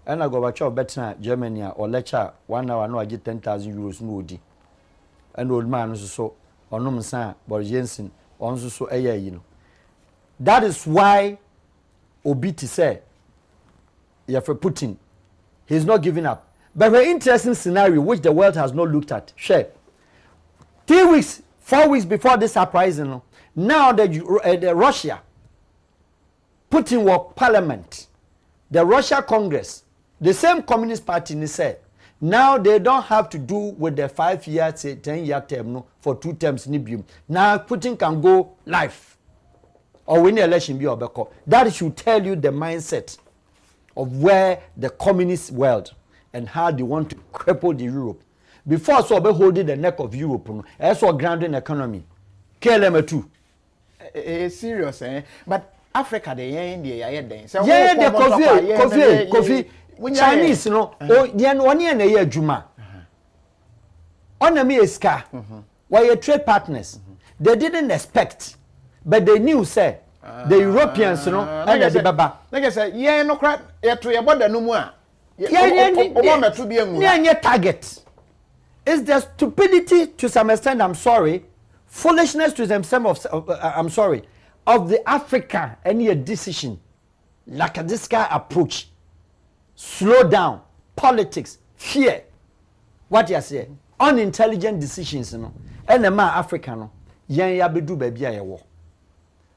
And I Gorbachev better Germany or lecture 1 hour no I get 10,000 euros no di. And old man so or no san Boris Jensen also so you know. That is why Obiti said for Putin he's not giving up. But very interesting scenario which the world has not looked at. Share 3 weeks, 4 weeks before this uprising, now the Russia Putin was parliament, the Russia Congress, the same Communist Party said now they don't have to do with the 5-year, 10-year term no, for 2 terms nibium. Now Putin can go live or win the election be obeko. That should tell you the mindset of where the communist world and how they want to cripple the Europe. Before so be holding the neck of Europe, no, so grounding economy. KLM2. It's serious, eh? But Africa they in the coffee. Chinese no o dia no one na ye adwuma on me eska why trade partners they didn't expect but they knew say the Europeans no and the baba like I say ye no cra ye to ye border no mu a ye target is the stupidity to some extent. I'm sorry, foolishness to some of I'm sorry of the Africa any decision like this guy approach. Slow down, politics, fear. What you say? Unintelligent decisions, you know. And the man African, no. Yen ya bedu baby a wo.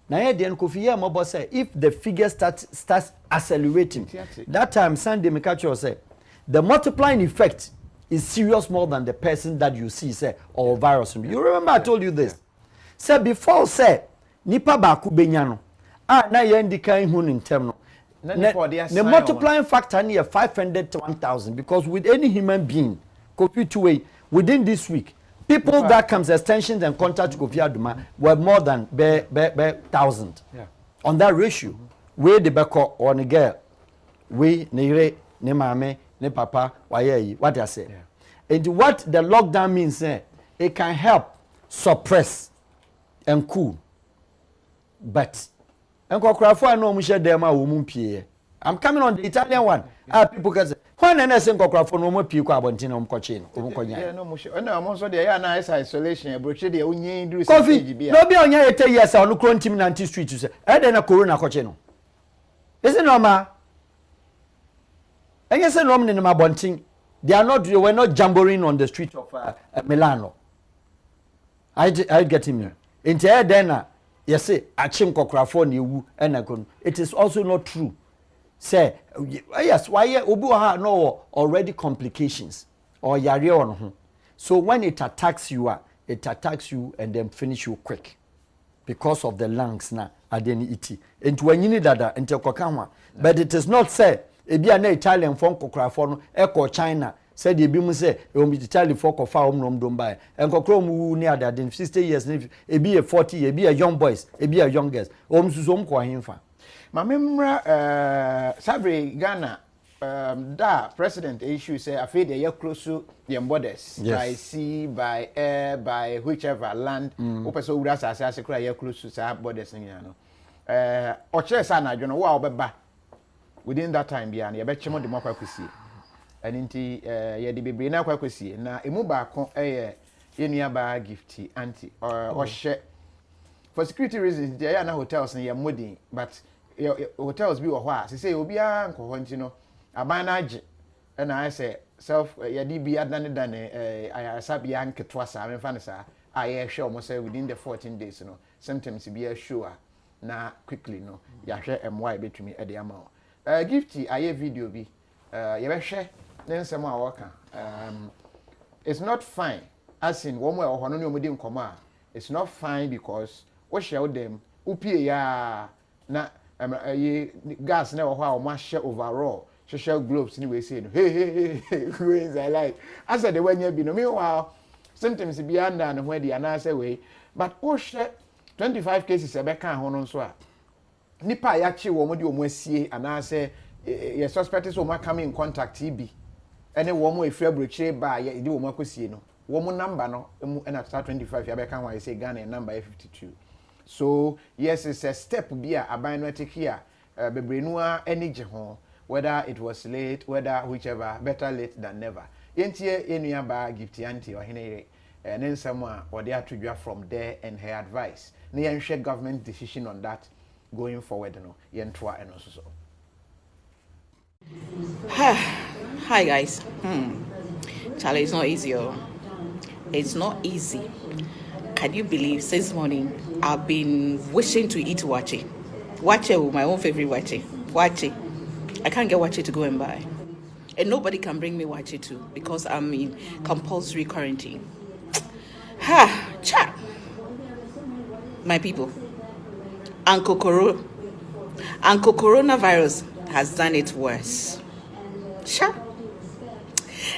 Na ye den Kofi ya mo say if the figure starts accelerating. That time Sunday Mikacho say the multiplying effect is serious more than the person that you see say or virus. You remember I told you this. Say before say nipa ba ku benya no. Na ye ndika hu in term no. The multiplying factor near 500 to 1,000 because with any human being, Kofi Tuwe, within this week, people that comes extensions and contact to Kofi Aduma were more than 1,000. Yeah. On that ratio, we the beko or the girl, we ne mame, ne papa, what I say. And what the lockdown means, it can help suppress and cool, but. I'm coming on the Italian one. People can say, when I say Cocrafo no more people Abontina Cochino. I'm also the nice isolation. A brochure the only coffee. No be on your 10 years on Lucron Team 90 Street to say, and then a Corona Cochino. Isn't normal? And yes, a Roman in my bunting. They were not jamboring on the street of Milano. I get him here. Into then. Yes, say achim kokrafo na ewu enakon. It is also not true. Say yes, why obu ha no already complications or yare on ho. So when it attacks you and then finish you quick because of the lungs na adeni iti. Into when you need that into kokanwa. But it is not say e bia na Italian fon kokrafo no e China. Said the bimu say e o mi Italy for kofa omnom dom bai enkokro mu ni adade 60 years e be a 40 e be a young boys e be a young girls susom ko ahemfa ma memra sabre Ghana da president issue say afei they are close to the borders by sea by air by whichever land opeso wura asase kra ya close to sa borders ni no o chere sa na adwono wa obeba within that time bia na ye be chemo de makwa kwesi aninti ye de bebre na kwa kwesi na emu ba ko yenua ba gift anti or share for security reasons there na hotels na ye modern but hotels bi wo ho a say obi a nko ho nti no aban na age na I say self ye di bi adane ayasabia nketo asa me fa ne sa aye hwe omo say within the 14 days no symptoms bi a show na quickly no ya hwe MY betumi e de ama gift aye video bi ye be hwe nsem a waka it's not fine as in one way or no omudi nkoma it's not fine because we share them upie ya na gas na ho a o ma share overall social globes anyway saying hey ways I like as the when you be no meanwhile symptoms be under and where the answer way but oh shit 25 cases e be kan ho no so a nipa ya chi wo mo de o mo asie and answer your suspect is o come in contact bi ene wo mo efra brochire ba ya de wo mo akosie no wo mo number no emu na start 25 ya be kan why say Ghana number 52 so yes it's a step bi a aban no take here bebrenu a energy ho whether it was late whether whichever better late than never yentie enua ba gift anti ohenere and then someone or they are to draw from there and her advice na yenhwe government decision on that going forward no yentoa eno so Hi guys. Charlie, it's not easy. It's not easy. Can you believe since morning I've been wishing to eat wache? Wache, my own favorite wache. Wache. I can't get wache to go and buy. And nobody can bring me wache too because I'm in compulsory quarantine. Cha. My people. Uncle Coronavirus has done it worse. Sure.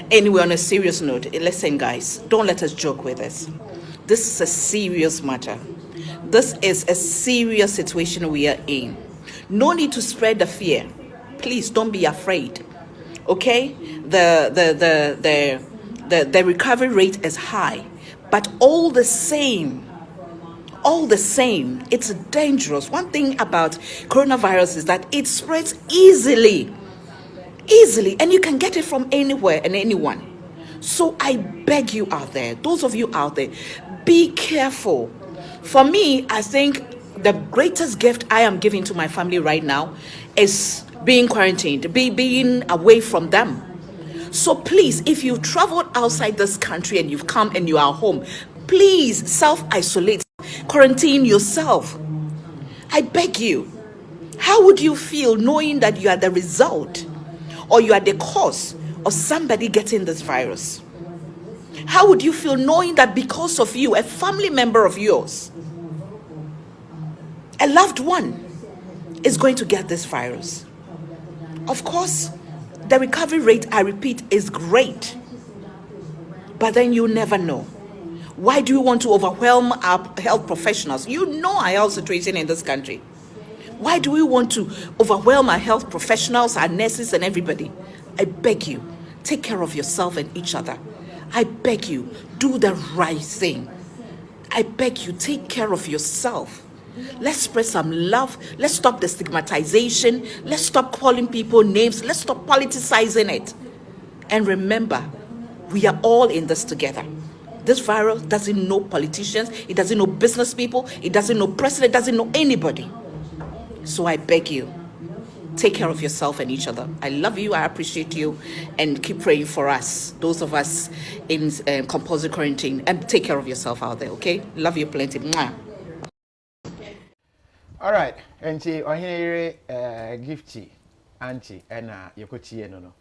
Anyway, on a serious note, listen guys, don't let us joke with this. This is a serious matter. This is a serious situation we are in. No need to spread the fear. Please don't be afraid. Okay? The recovery rate is high, but all the same, it's dangerous. One thing about coronavirus is that it spreads easily, and you can get it from anywhere and anyone. So I beg you out there, those of you out there, be careful. For me, I think the greatest gift I am giving to my family right now is being quarantined, being away from them. So please, if you've traveled outside this country and you've come and you are home, please self-isolate, quarantine yourself. I beg you. How would you feel knowing that you are the result or you are the cause of somebody getting this virus? How would you feel knowing that because of you, a family member of yours, a loved one, is going to get this virus? Of course, the recovery rate, I repeat, is great. But then you never know. Why do you want to overwhelm our health professionals? You know our health situation in this country. Why do we want to overwhelm our health professionals, our nurses and everybody? I beg you, take care of yourself and each other. I beg you, do the right thing. I beg you, take care of yourself. Let's spread some love. Let's stop the stigmatization. Let's stop calling people names. Let's stop politicizing it. And remember, we are all in this together. This virus doesn't know politicians. It doesn't know business people. It doesn't know president. It doesn't know anybody. So I beg you, take care of yourself and each other. I love you. I appreciate you. And keep praying for us, those of us in compulsory quarantine. And take care of yourself out there, okay? Love you plenty. Mwah. All right. And ohenere gifty auntie and yokotie no.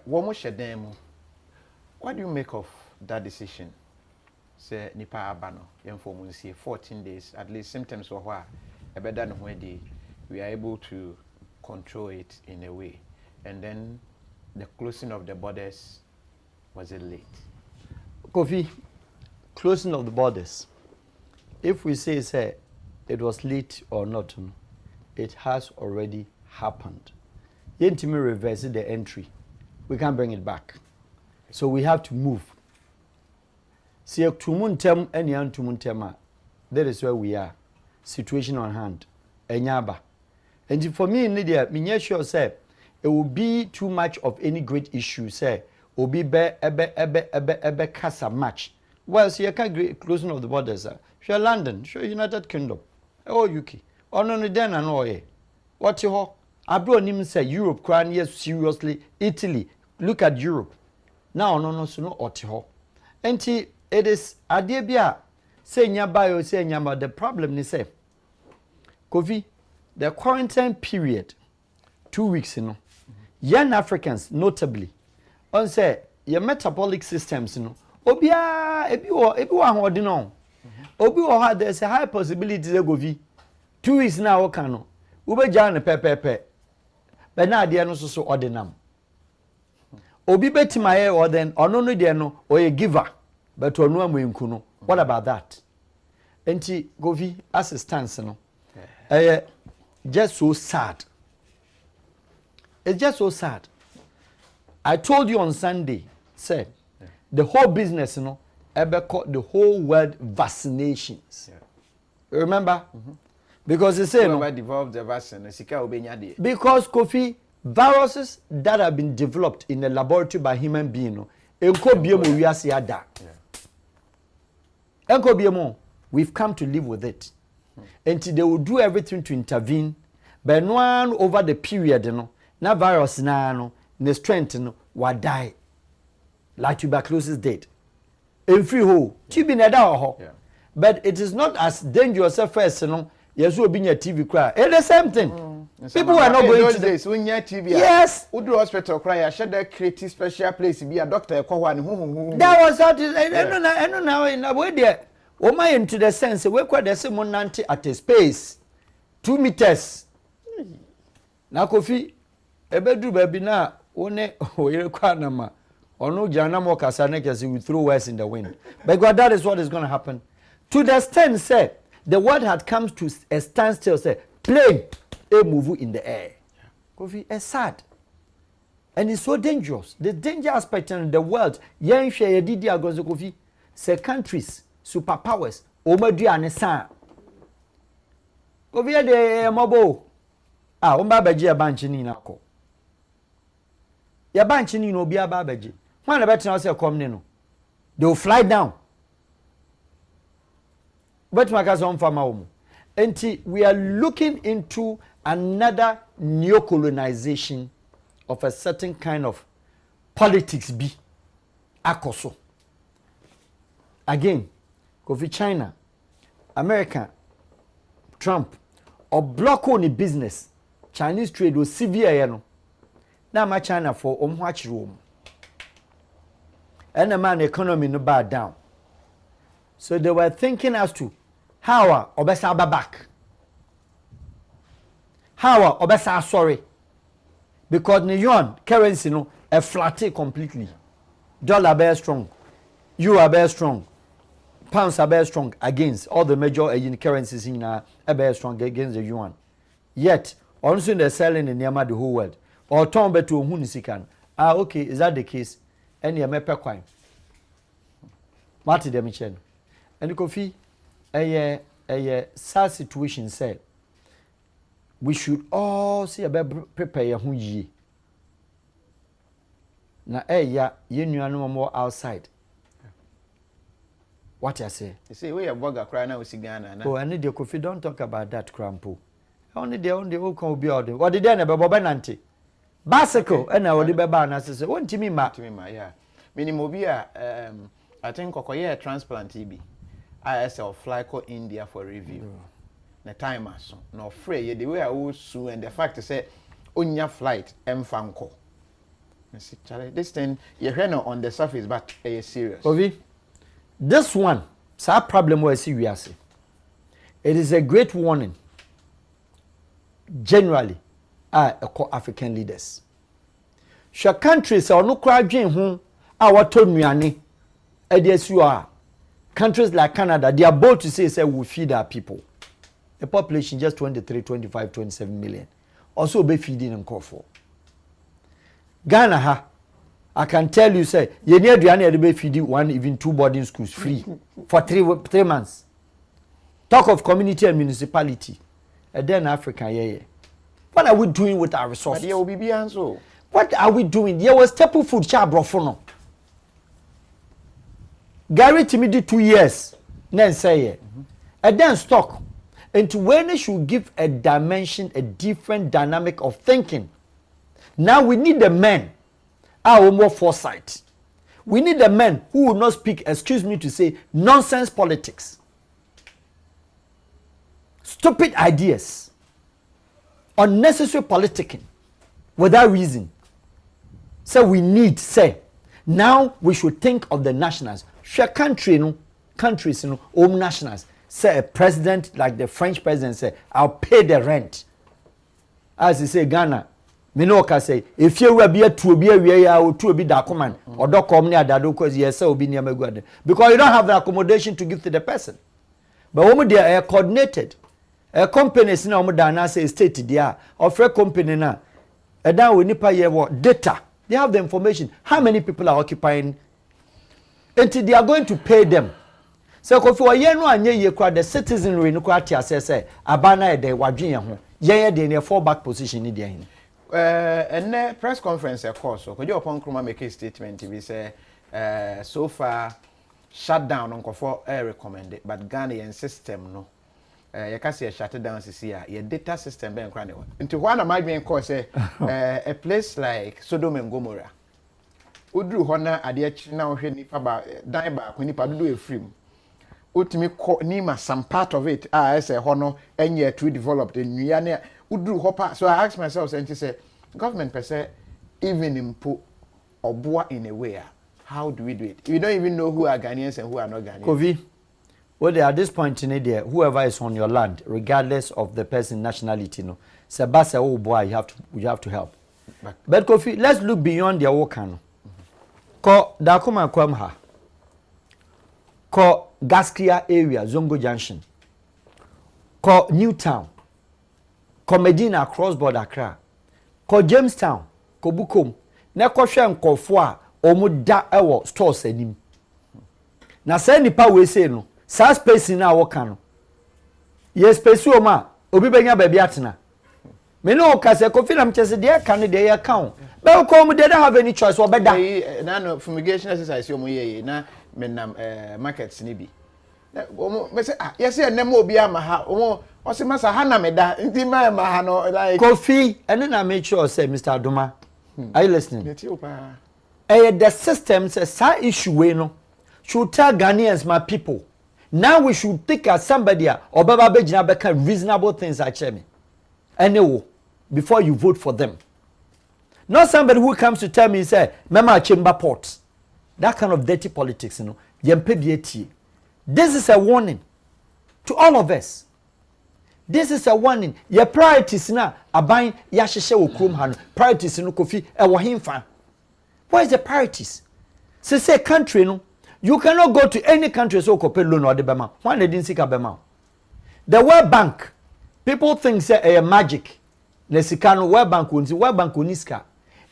Womo shedemu. What do you make of that decision? Say nipa abano yemfo mu see 14 days at least symptoms or wha e better no when we are able to control it in a way, and then the closing of the borders, was it late? Kofi, closing of the borders, if we say it was late or not, it has already happened. Yentimi reverse the entry, we can't bring it back, so we have to move. See, tumuntem any antumuntema, that is where we are. Situation on hand, enyaba. And for me, Lydia, me sure say it will be too much of any great issue. Say, will be ebe kasa match. Well, see, you can't closing of the borders. Sure, London, sure, United Kingdom, oh UK, oh no, then and oh yeah. What you ho? I brought him say Europe, crying yes seriously. Italy, look at Europe. Now no so no otiho. And it is adebia say nyabayo say nyama. The problem is say, Kofi. The quarantine period, 2 weeks, young Africans, notably, on say your metabolic systems, obia ebi there's a high possibility they go 2 weeks now, okano, ube jana pepe. but now they are no so ordinam. Obi betimaye or then ono no de no or a giver, but ono amwenku. What about that? Enti Govi as a stance no. Just so sad. It's just so sad. I told you on Sunday, say the whole business, the whole world vaccinations. Remember? Because they say developed the vaccine. Because Kofi, viruses that have been developed in a laboratory by human beings, we've come to live with it. Until they will do everything to intervene, but no one over the period, na virus na the strength will die. Like tuberculosis did. In free hole, but it is not as dangerous as first, yes, will be your TV cry. It's the same thing. People are not going to this when your TV. Yes, would do hospital cry. I should have created special place to be a doctor. That was how I don't know in a way there. Oh my, into the sense, we quite the same monanti at a space 2 meters. Now, Kofi, a bedroom baby now, one or quanama, or no Janamo Casanekas will throw words in the wind. But God, that is what is going to happen. To the extent, say, the world had come to a standstill, say, plane, a move in the air. Kofi, it's sad. And it's so dangerous. The danger aspect in the world, young share Didia goes Kofi, say countries. Superpowers, Omadu and San. Over the mobile. Babaji a banchini nako. Ya banchini no be a babaji. When a better now say come no. They will fly down. But my cousin from home. And we are looking into another neo-colonization of a certain kind of politics be. Akoso. Again. Kofi China, America, Trump, or block on the business. Chinese trade was severe, Now my China for watch room. And the man economy no bad down. So they were thinking as to how obesa back. How obesa sorry. Because the yuan currency a flatty completely. Dollar very strong. Euro very strong. Pounds are very strong against all the major currencies in very strong against the yuan. Yet, also they're selling in the whole world. Or turn back to Hunisikan. Okay, is that the case? Any American coin. Marty Demichen. And the coffee, a sad situation said. We should all see about prepare who ye. Na you know more outside. What I say? You say we are burger crying now with Ghana. Oh, I need your coffee. Don't talk about that, Crampo. Only the who can be out there. What did they never Bobananti? Basico, and I will be banned as I say, won't me, ma? Yeah. Minimobia, I think Okoye transplant TB. ISL fly to India for review. The time so no free. The way I will sue and the fact is say, on your flight, Fanco. This thing you hear on the surface, but it's serious. Ovi. This one, our problem was serious. It is a great warning. Generally, African leaders. Sure countries are no crowding whom our Tonyani, countries like Canada, they are bold to say we feed our people. The population just 23, 25, 27 million. Also be feeding and call for. Ghana, I can tell you, say, you need to be feeding 1, even 2 boarding schools free for 3 months. Talk of community and municipality. And then Africa, yeah. What are we doing with our resources? What are we doing? There was staple food, Chabrofono. Gary Timidi 2 years, then say, and then stock. And when it should give a dimension, a different dynamic of thinking. Now we need the men. Our more foresight. We need the men who will not speak, excuse me to say, nonsense politics. Stupid ideas. Unnecessary politicking. Without reason. So we need, say, now we should think of the nationals. Share countries, home nationals. Say a president like the French president say, I'll pay the rent. As he say, Ghana, me no ka say if you will be a to be a we ya to be da command or do come near that because yes will be near me good because you don't have the accommodation to give to the person. But when they are coordinated, a company is now na say state there of a company na and now we nipa ye what data. They have the information how many people are occupying until they are going to pay them. So if you are no anye ye kwa the citizenry no kwa tia say abana e de wadwen ye ho ye de ne fall back position ni de hin. And press conference of course so could you upon Kruma make a statement we say so far shut down on for recommended but Ghanaian system no you can see shut down here your data system ben kwane into one of my main course say a place like Sodom and Gomorrah udru hona ade na ohwe nipa ba dan ba ko nipa do efrim utimi nima some part of it I say hono enye too developed nua na udru hopa. So I ask myself and say government per se even impo oboa in a way. How do we do it? We don't even know who are Ghanaians and who are not Ghanaians. Kofi, well, at this point in India, whoever is on your land, regardless of the person's nationality, no, Sebasa, oh boy, you have to help. But Kofi, let's look beyond their work. Ko Dakuma Kwamha, ko Gaskia area, Zongo Junction, ko Newtown, ko Medina cross border Accra, ko Jamestown, ko Bukom, ne ko hwe nkofo a omuda ewo stores anim. Na say nipa we say no, sa space na wo kan no. Ye space o ma, obi benya ba bi atena. Me no ka say Kofi nam chese de kan de ye kan. Be ko mu de have any choice obeda. Na no fumigation exercise yo mo ye na menam markets ni bi. Me say yes say nem obi ama ha. O se masa ha na me da. Nti ma ha no like Kofi, and na make sure say Mr. Adoma. Are you listening? The system says that issue we no should tell Ghanaians, my people. Now we should think as somebody or Baba Bejina Beka reasonable things at me. Anyway, before you vote for them. Not somebody who comes to tell me, say, Mama chamber ports. That kind of dirty politics, you know. This is a warning to all of us. This is a warning. Your priorities now are buying Yashisha Okrum Han. Priorities in Kofi, a Wahimfa. What is the priorities? Say country, no. You cannot go to any country so copy loan or the Bema. Why they didn't seek a Bema? The World Bank, people think say a magic. Nesikano World Bank Uniska.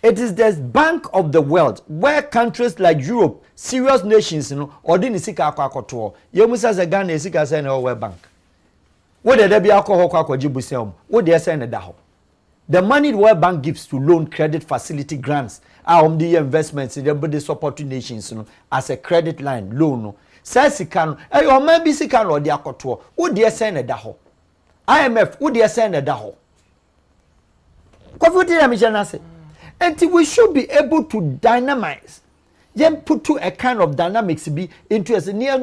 It is the bank of the world where countries like Europe, serious nations, you know, or didn't seek alcohol. You must as a Ghana seek as any World Bank. What did there be alcohol? What they say in the Daho? The money the World Bank gives to loan credit facility grants the investments in the support to nations, you know, as a credit line loan. No. Says can or maybe can or the akoto. What they say in the Daho? IMF, what they say in the Daho? And we should be able to dynamize. Then put to a kind of dynamics be into a near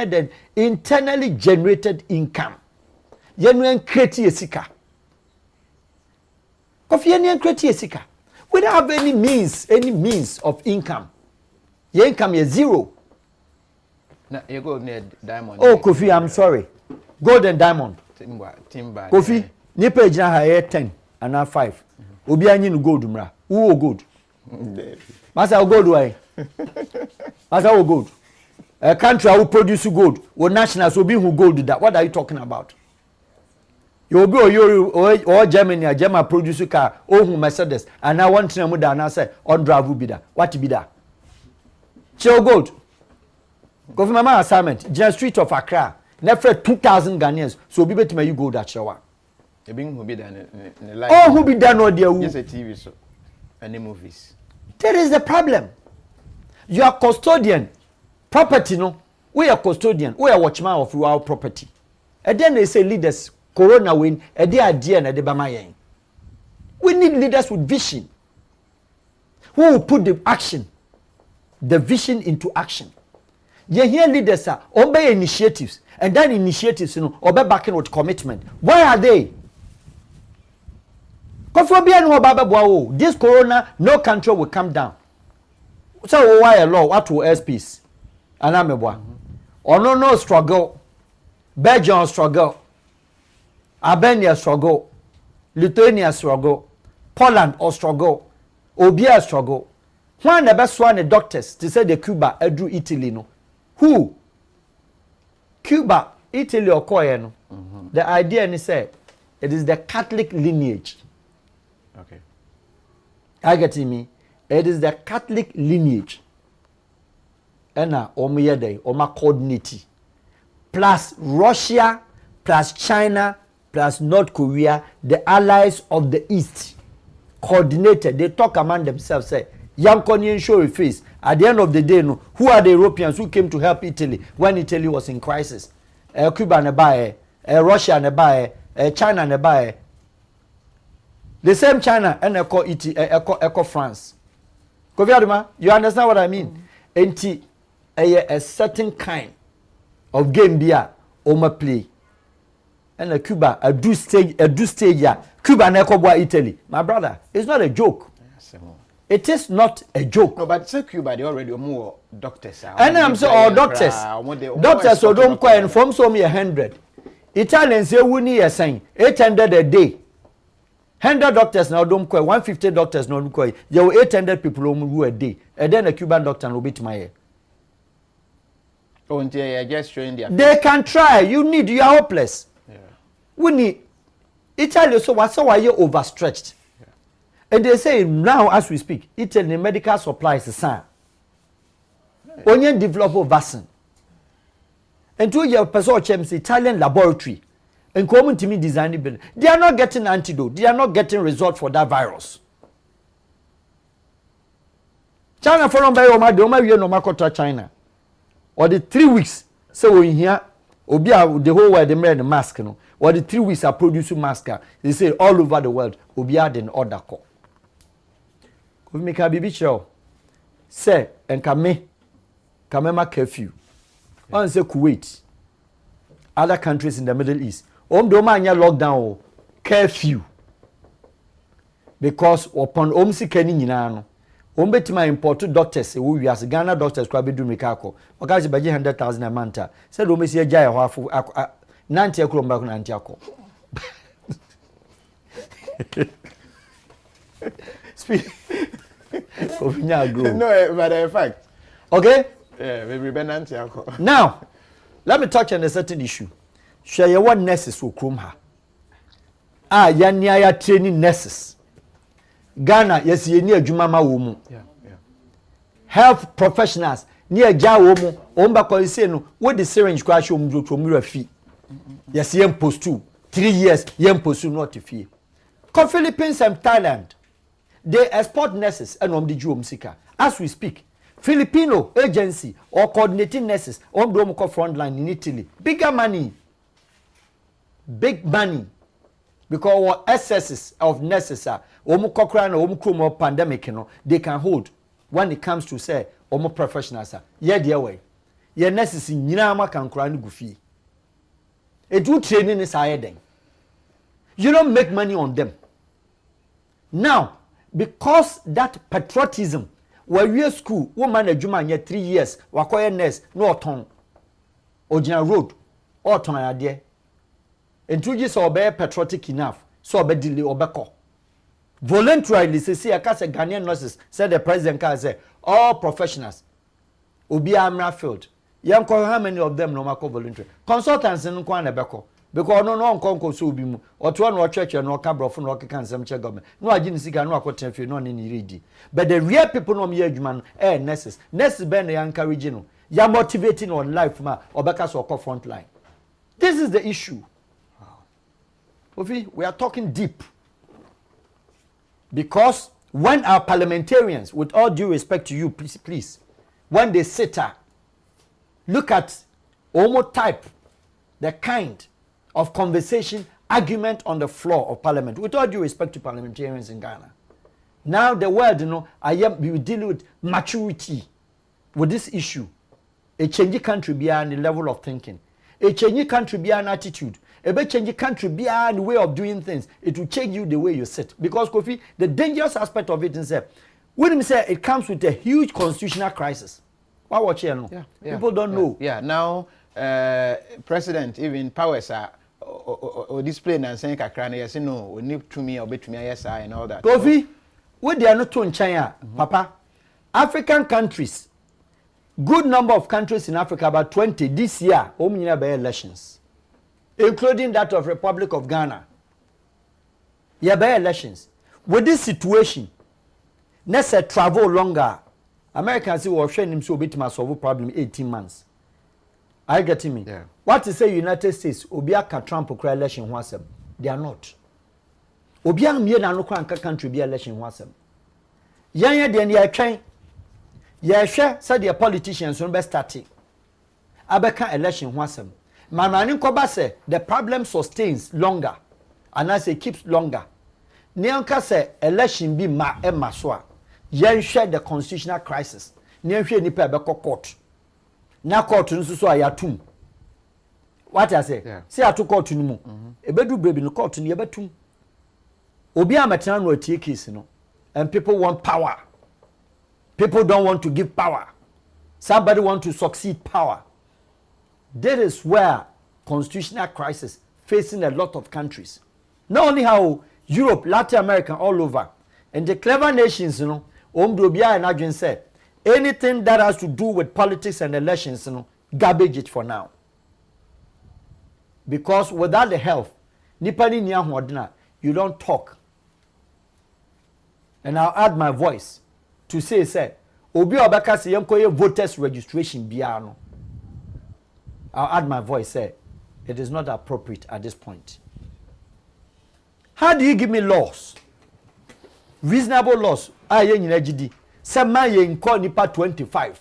than internally generated income. Yen create a sika. Kofi create a sika. We don't have any means of income. Your income is zero. Now you go near diamond. Oh, Kofi, I'm sorry. Gold and diamond. Timber. Kofi, ni page na ha 10 and now 5. Obi anyi no gold mra. Who gold? Masa gold why? Masa gold. A country who produce gold. Or nationals will be who gold that. What are you talking about? You will be or Germany, a German producer car, or who Mercedes, and now one thing I'm done, I say, on drive will be that. What to be that? Chill gold. Go for my assignment, just street of Accra, never 2,000 Ghanaians, so be better you go that shower. The being who be done in the life. Oh, who be done or dear? Yes, a TV show, any movies. That is the problem. You are custodian. Property, no? We are custodian. We are watchman of our property. And then they say leaders. Corona win a day idea na de bamayen. We need leaders with vision who will put the vision into action. You hear leaders are obey initiatives and then initiatives, you know, obey backing with commitment. Why are they? This corona, no country will come down. So why a law? What will peace? And I'm a or no struggle. Belgium struggle. Albania struggle, Lithuania struggle, Poland or struggle. Obia struggle. When the best one the doctors to say the Cuba drew Italy no. Who? Cuba, Italy or Korea no. The idea is say it is the Catholic lineage. Okay. I get me. It is the Catholic lineage. And oma coordinate. Plus Russia, plus China, plus North Korea, the allies of the East. Coordinated. They talk among themselves, say, young Korean show a face. At the end of the day, no, who are the Europeans who came to help Italy when Italy was in crisis? Cuba nearby, Russia nearby, China nearby. The same China and echo France. You understand what I mean? Enti a certain kind of game beer oma play. And a Cuba a do stage yeah. Cuba na ekobwa Italy. My brother, it's not a joke. It is not a joke. No, but say Cuba they already more doctors. And I'm so all doctors. Doctors so don't quite inform so me 100. Italians say we need a saying 800 a day. 100 doctors now don't quite 150 doctors now don't quite. There were 800 people who a day. And then a Cuban doctor will beat my ear. Oh, just showing their they can try. You are hopeless. Yeah. We need Italy so why you overstretched. Yeah. And they say now as we speak, Italy medical supplies is san. Only develop a vaccine. And 2 years person chems Italian laboratory and come to me designing building. They are not getting antidote. They are not getting result for that virus. China followed by Oma China. Or the 3 weeks, so in here, Obia the whole world they made the mask, no. Or the 3 weeks are producing mask. They say all over the world, Obia then order call. We make a baby show. Say and Kamema curfew. On say Kuwait, other countries in the Middle East. Domanya lockdown curfew. Because upon Omsi no. Ombetima import doctors who as Ghana doctors kwa be do mekako. Okazi baje 100,000 a month. Said omesi agya ya hwafu 90 ekro mba 90 akọ. Speak. No, but in fact. Okay? Yeah, maybe Benanti akọ. Now, let me touch on a certain issue. Share your one nurses who come ha. Ya nia training nurses. Ghana, yes, ye near Jumama woman. Yeah. Health professionals near Ja woman, Omba Coliseno, with the syringe crash home to mirror fee. Yes, yem post 2, 3 years, yem post 2 not to fee. Philippines and Thailand, they export nurses and the Jum Sika. As we speak, Filipino agency or coordinating nurses on the frontline in Italy. Bigger money. Big money. Because our excesses of nurses are pandemic, they can hold when it comes to say professionals. Yeah, dear way. Your nurses in Yinama can cry goofy. It do training is higher than. You don't make money on them. Now, because that patriotism, where we are school, woman a Juma 3 years, wakoye nurse, no ton, Ojina road, or ton idea. And 2 years or be patriotic enough, so be delay or beko. Voluntarily, say a cast of Ghanaian nurses, said the president can say, all professionals will be Amra field. Young call how many of them no mako voluntary. Consultants in Kwana Beko. Because no one conco so be or to one church and no cabro from rock can some check government. No, I didn't see no content for non in ready. But the real people no me man, nurses. Nurses ben the encouraging. You are motivating on life, ma, or because of front line. This is the issue. We are talking deep. Because when our parliamentarians, with all due respect to you, please, when they sit there, look at almost type, the kind of conversation, argument on the floor of parliament, with all due respect to parliamentarians in Ghana. Now the world, we deal with maturity with this issue. A changing country beyond the level of thinking. A changing country beyond attitude. A bit change country beyond the way of doing things. It will change you the way you sit. Because Kofi, the dangerous aspect of it is that when we say it comes with a huge constitutional crisis. Why watch here? No? Yeah, people don't know. Yeah. Now, President even powers are or display and saying kakra na yes no we need to me or bet me yes and all that. Kofi, we they are not to China, Papa. African countries, good number of countries in Africa, about 20 this year, by elections, including that of Republic of Ghana. Yeah, by elections. With this situation, let's say travel longer. Americans say, well, him so bit must solve problem 18 months. Are you getting me? Yeah. What is say United States, Obia can Trump or election once them. They are not. Obia me na no country be election once them. Yan de ya twen. Ya hwe say the politicians no be starting. Abeka election once them. Manani koba say the problem sustains longer and as it keeps longer. Nyanka say election be ma so a. Yan share the constitutional crisis. Nyan hwe nipa be court. Na court nso so ayatum. What I say? Yeah. Say atu court no mu. Ebedu brebi no court no yebetum. Obi ametena no atie case no. And people want power. People don't want to give power. Somebody want to succeed power. That is where constitutional crisis facing a lot of countries. Not only how Europe, Latin America, all over. And the clever nations, you know, Omdobia and Adrian said, anything that has to do with politics and elections, you know, garbage it for now. Because without the health, nipani niya hodina, you don't talk. And I'll add my voice to say, Obi Obaka se yenkoye voters registration biano. I'll add my voice, say, it is not appropriate at this point. How do you give me laws? Reasonable laws. Aye nyina gidi. Se man ye nko nipa 25.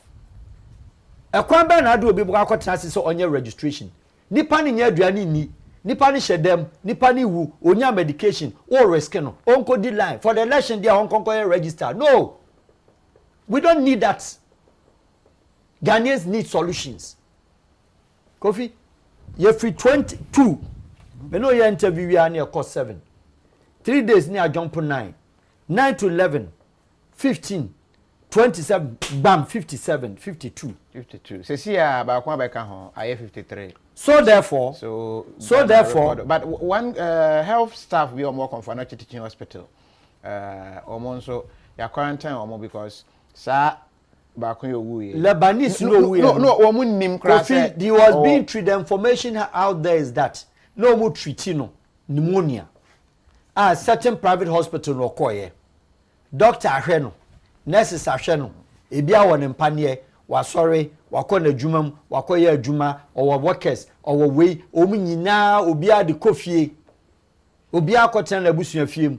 Ekwan ba na do obi buka kwatena se onye registration. Nipa ni nya aduane ni. Nipa ni shedem, nipa ni wu, onya medication, or risk no. Onko di line for the election there onko register. No. We don't need that. Ghanaians need solutions. Kofi, you free 22. Me know your interview we are near cost 7. 3 days near jump 9. 9 to 11. 15. 27. Bam 57. 52. 52. Se si ya ba kwa ba ka ho aye 53. So therefore, but one health staff we are more comfort teaching hospital. Omonso ya quarantine omo because sa ba kun yo wu ye. Lebanese no we. No, omo nim kra say he was being treated. The information out there is that no more treating pneumonia. Certain private hospital no koye. Doctor ahwe nurses ahwe no. Ebi a won empane wa sorry wakọ na adwuma wakọ ya adwuma or workers or we omu nyina obi a de kofie obi akoten na busua fiem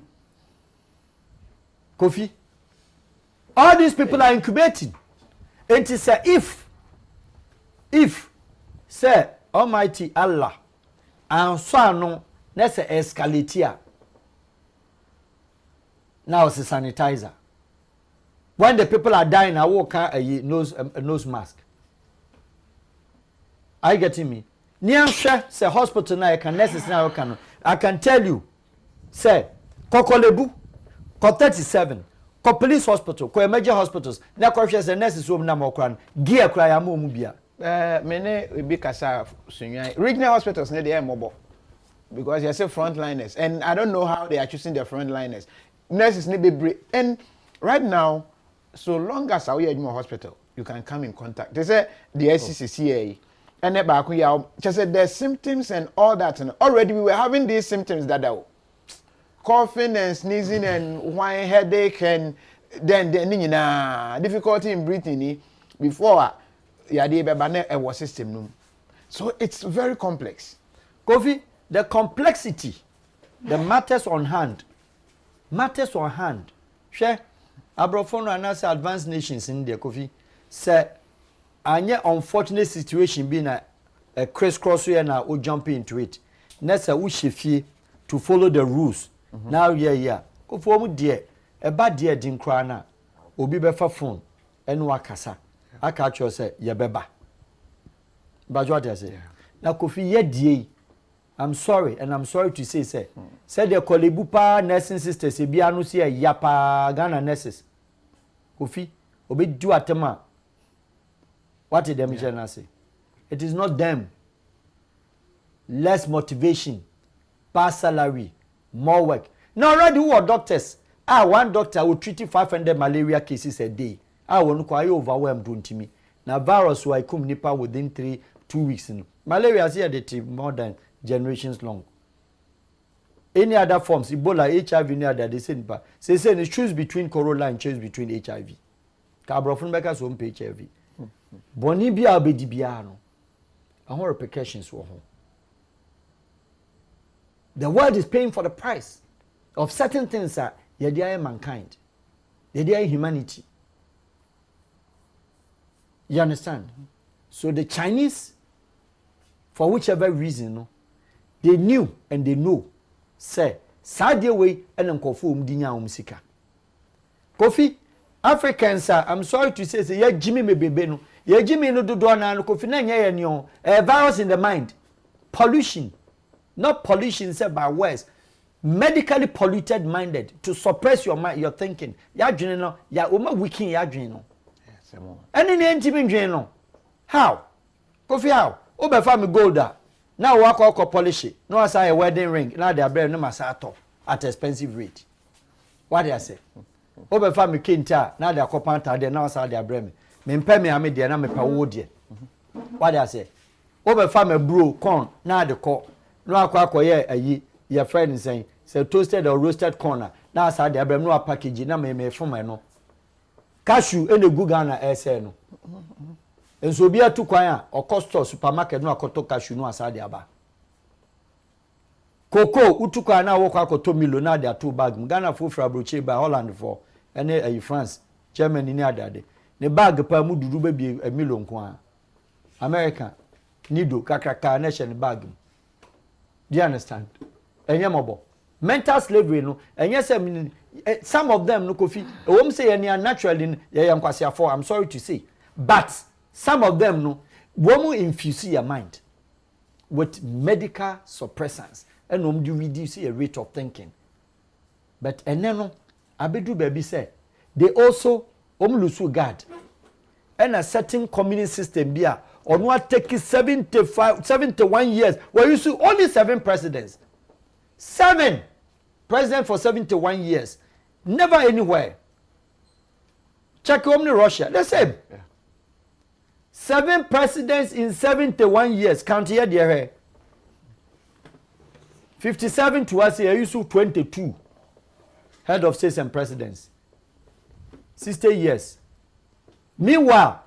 Kofi. All these people are incubating. And to say if say Almighty Allah and so no let's say escalate now it's a sanitizer. When the people are dying, I walk a nose mask. Are you getting me? Niansha say hospital now can necessarily can. I can tell you, say Kokolebu, Ko 37, Ko police hospital, Ko major hospitals. Na corrections and nurses home na mo kran. Gear cry amu mubia. Mene we be kasa sunyan. Regional hospitals ne dey mobile because you say frontliners, and I don't know how they are choosing their frontliners. Nurses need be and right now. So long as we are in hospital, you can come in contact. They say the SCCA and just said there's symptoms and all that. And already we were having these symptoms that are coughing and sneezing and whine headache and then difficulty in breathing before was system. So it's very complex. Kofi, the complexity, the matters on hand. Share. Abrofono and as advanced nations in the Kofi say any unfortunate situation being a crisscross here now we jump into it. Next we shifty to follow the rules. Now yeah. Kofi mu dear a bad dear din krana obi befa phone and wakasa. I catch you say ya beba. But what I say? Now Kofi ye die. I'm sorry, and I'm sorry to say the Kolebupa nursing sisters be anu see yapa Ghana nurses. Kofi, obi do atema. What did them say? It is not them. less motivation, past salary, more work. Now already who are doctors? One doctor will treat 500 malaria cases a day. Won't quite overwhelmed to me. Now virus will come nipa within 2 weeks. Malaria is here they more than generations long. Any other forms, Ebola, HIV, any other, they say they choose between corona and choose between HIV. Cabrofun makers won't pay HIV. Bonibia obedibiano. And what repercussions were home. The world is paying for the price of certain things that are mankind. They are humanity. You understand? So the Chinese, for whichever reason, they knew and they know, say, Sadia way and Uncle Dinya Umsika. Kofi, Africans, I'm sorry to say, yeah, Jimmy may be beno. Yeah, Jimmy no do na no Kofi na a virus in the mind. Pollution. Not pollution said by words. Medically polluted minded to suppress your mind, your thinking. Ya no, ya uma weaken ya no. Any name no. How? Kofi how? Obe family golda. Now walk polish it. No as a wedding ring. Now they are brand no masato at expensive rate. What do I say? Obe family kinta. Now they are copanta there. Now as they are brand me pay me ame there. Now me pa wo there. What do I say? Obe family bro corn. Now they call. No akwa ye your friend is saying say toasted or roasted corn. Now as they are brand no package. Now me from my no. Cashew and the Gugana essay no. And so be a two kwaya or costo supermarket no akoto cashew no asade aba. Cocoa utuka na wo kwa akoto milo na dia 2 bag. Ghana full broche by Holland for any France, Germany ni adade. Ne bag pa mu dudu be bi a milo nko America nido kakraka na she bag. Do you understand? Enyemobo. Mental slavery no enye some of them no Kofi. Wom say any naturally yankwase for I'm sorry to say. But some of them no womu infuse your mind with medical suppressants and do reduce your rate of thinking. But no abedu baby say they also lose guard and a certain communist system there on what take 71 years where you see only 7 presidents. 7 presidents for 71 years. Never anywhere. Check only Russia. The same. Yeah. 7 presidents in 71 years. Count here, dear. 57 to us here. You see 22 head of states and presidents. 60 years. Meanwhile,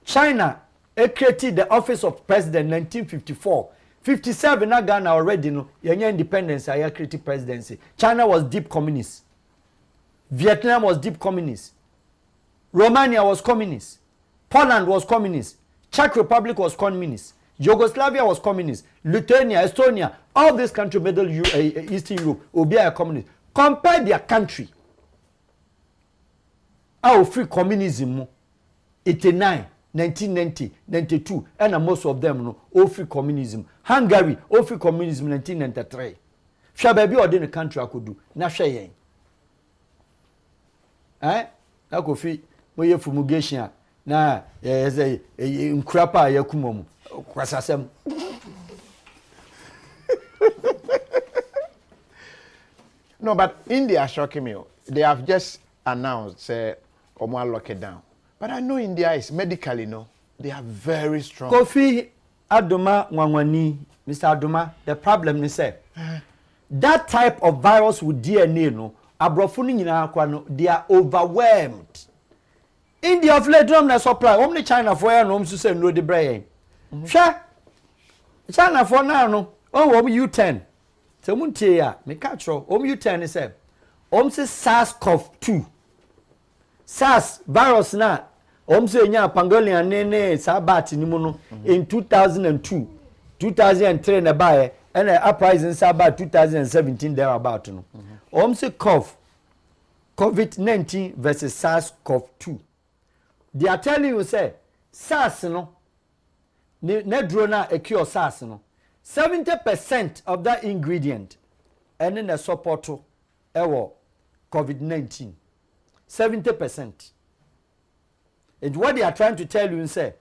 China created the office of president in 1954. 57 na Ghana already no. Yenye independence I created presidency. China was deep communist. Vietnam was deep communist. Romania was communist. Poland was communist. Czech Republic was communist. Yugoslavia was communist. Lithuania, Estonia, all these countries, Middle Eastern Europe, will be a communist. Compare their country. Our free communism, 89, 1990, 92, and most of them, no, all free communism. Hungary, all free communism, 1993. Shababi or the country I could do. Na shayen. I could feel my fumigation. Na say nkrapa yakumom kwasasem. No, but India is shocking me. They have just announced say omo lock it down. But I know India is medically no. They are very strong. Kofi Adoma Nwangwani, Mr. Adoma, the problem is say that type of virus with DNA no abrofo nyina kwa no they are overwhelmed. India of late drum na supply. Omni China for ya no msu say no de brain. Hwa. China for now no. Oh U10. Se muntie ya, me catch U10 is say. Say SARS-CoV-2. SARS virus na. Say nya pangolian ne sabat ni mu no in 2002. 2003 na bae and uprising sabat 2017 there about no. Say COVID-19 versus SARS-CoV-2. They are telling you say SARS no ne drona a cure SARS no 70% of that ingredient and in the support to COVID-19 70%. And what they are trying to tell you say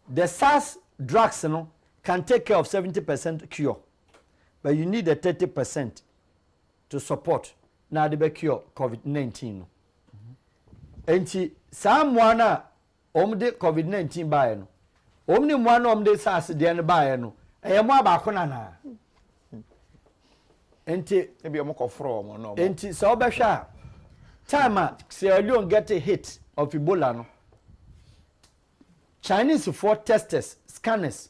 the SARS drugs no can take care of 70% cure, but you need a 30% to support. Now they cure COVID-19. And someone omde COVID-19 buy no. Omni one omde SARS the buy no. Emo abakona na. Enti maybe omoko from no. Enti so obehwa time Sierra Leone get a hit of Ebola no. Chinese for testers, scanners.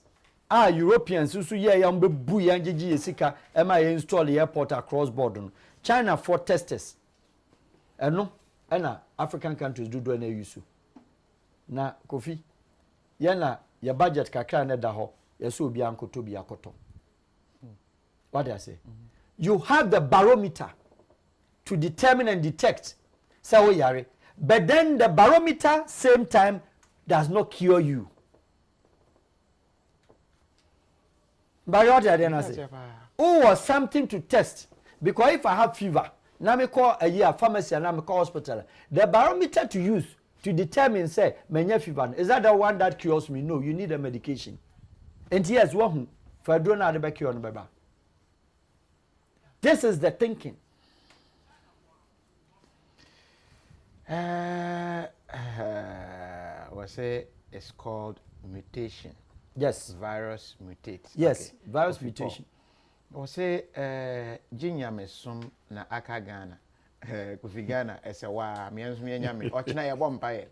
Europeans who ye yam be bu yanjiji esika ema install the airport across border. China for testers. No, African countries do na use. Na Kofi yana your budget kakra na da ho yeso obi ankoto bi akoto. What do I say? You have the barometer to determine and detect say yare, but then the barometer same time does not cure you. But what did I say? Oh, something to test. Because if I have fever, now me call a year pharmacy and now me call hospital. The barometer to use to determine say many fever is that the one that cures me? No, you need a medication. And yes, one for don't know the cure on baby. This is the thinking. Was it's called mutation. Yes. Virus mutates. Yes, okay. virus mutation. Ose jinya mesum na aka Ghana. Kofi Ghana ese wa miensu nyame. Ochina ye bompaye.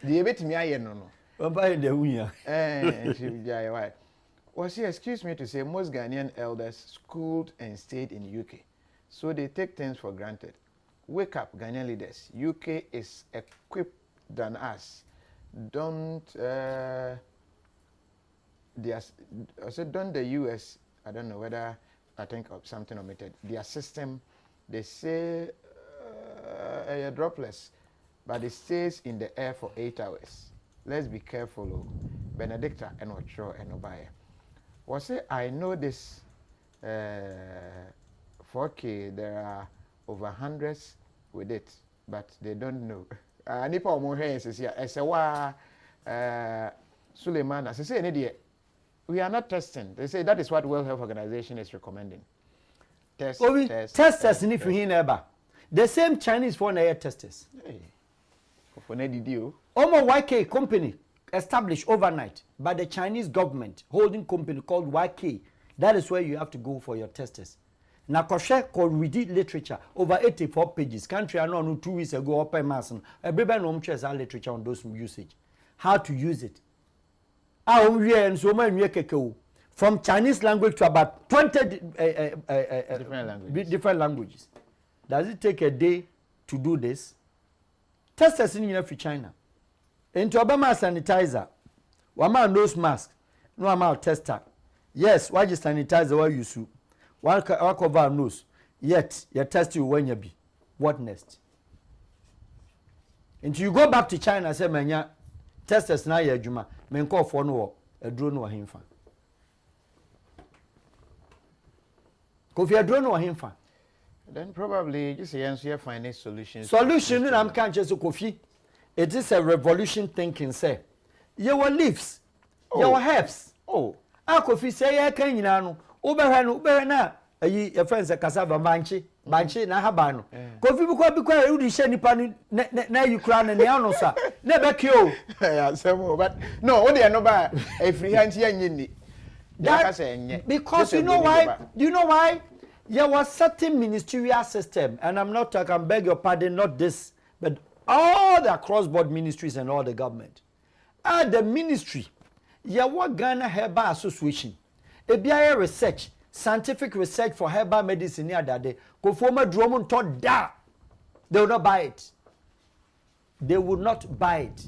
Die betimi aye no no. Bompaye de hunya. Shibijay why. Excuse me to say most Ghanaian elders schooled and stayed in UK. So they take things for granted. Wake up, Ghanaian leaders. UK is equipped than us. Don't the US, I don't know whether I think of something omitted. Their system, they say droplets, but it stays in the air for 8 hours. Let's be careful. Benedicta and Ocho and Obaya. I know this 4K, there are over hundreds with it, but they don't know. Nipa omohe says here, Esewa Suleiman, as I say, we are not testing. They say that is what World Health Organization is recommending. Testers in if you never. The same Chinese for air testers. For Omo YK company established overnight by the Chinese government holding company called YK. That is where you have to go for your testers. Now, we did literature over 84 pages. Country I know 2 weeks ago, open mass. Everybody knows our literature on those usage. How to use it. From Chinese language to about 20 different languages. Does it take a day to do this? Testers in China. Into Obama sanitizer, one man nose mask, no amount tester. Yes, why you sanitizer what you do? One cover nose. Yet you test you when you be. What next? Until you go back to China, say manya testers na ya juma. Men call for no a drone or him fan. Kofi a drone or him fan. Then probably just answer find a solution. Solution I'm can't just Kofi. It is a revolution thinking, say. Your leaves, your herbs. Oh, Kofi say ya can you know. Ube na your friends a cassava banchi na habano. Kofi because you share nipa na Ukraine and the sir. Never kill. But no, they are no bad. A free hand here. Because you know why? Do you know why? There was certain ministerial system, and I'm not talking, I beg your pardon, not this, but all the cross-board ministries and all the government. At the ministry, there was Ghana Herbal Association. A BIA research, scientific research for herbal medicine near that day. Go former Drummond thought that they would not buy it. They would not buy it.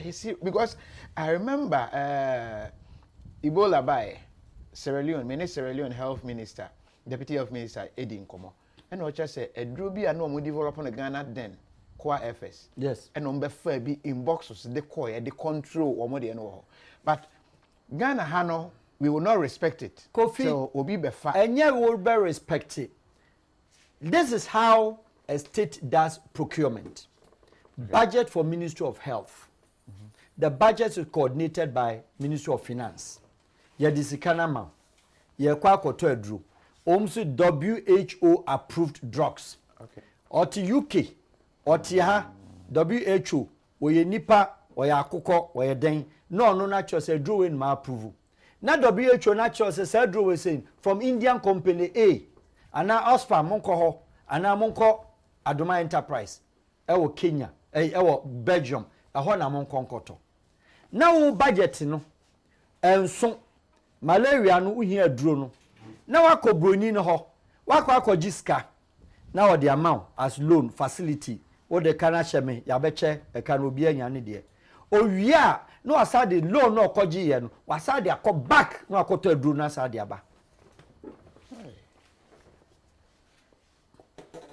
You see, because I remember Ebola by Sierra Leone, many Sierra Leone health minister, deputy health minister, Eddie Nkomo. And what just say, a drubi and no more develop on the Ghana then, Qua FS. Yes. And on the be in boxes, the core, the control, or more than all. But Ghana Hano, we will not respect it. Kofi, so we'll be fat. And yet we will be respected. This is how a state does procurement. Okay. Budget for Ministry of Health. the budget is coordinated by Ministry of Finance. Ye disikana ma. Ye kwa koto edru. Omsu WHO approved drugs. Okay. Oti UK, oti ha WHO, oye nipa, oye akoko, oye den. No natural say drew in my approval. Now WHO natural say drew we saying from Indian company A, and now Ospa monko ho, and now monko Adoma Enterprise. Ewo Kenya, ewo Belgium, ho na monko nkoto. Now budget no, enso malaria no uhia duro no. Now wako broni no ho, wako jiska. Now the amount as loan facility, what the kana sheme, yabeche, e kan obi anyane de. Owia no asade loan no koji ye no, wasade akọ back no akoto aduro na asade aba.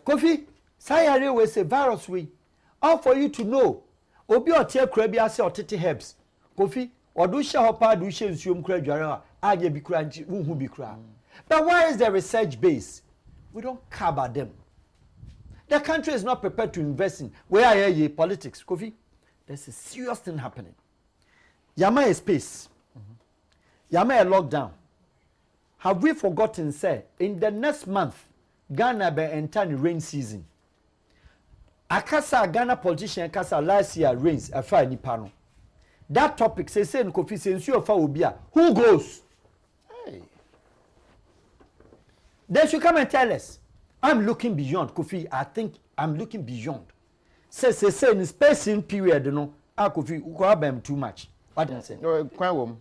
Kofi, sayare we say virus we. All for you to know. Obi otie kura bi ase otete herbs. Kofi, odu hye hopa du hye nsuom kura dware a aje bi kura nchi unhu bi kura. But why is the research base? We don't care about them. The country is not prepared to invest in where are ye politics. Kofi, there's a serious thing happening. Yama a space. Yama a lockdown. Have we forgotten, say, in the next month, Ghana be enter the rain season. Akasa Ghana politician Akasa last year rains a fire ni pano. That topic say in Kofi sense of obia. Who goes? Hey. They should come and tell us. I'm looking beyond Kofi. I think I'm looking beyond. Say in spacing period, no. Kofi, you go too much. What did I say? No, quite warm.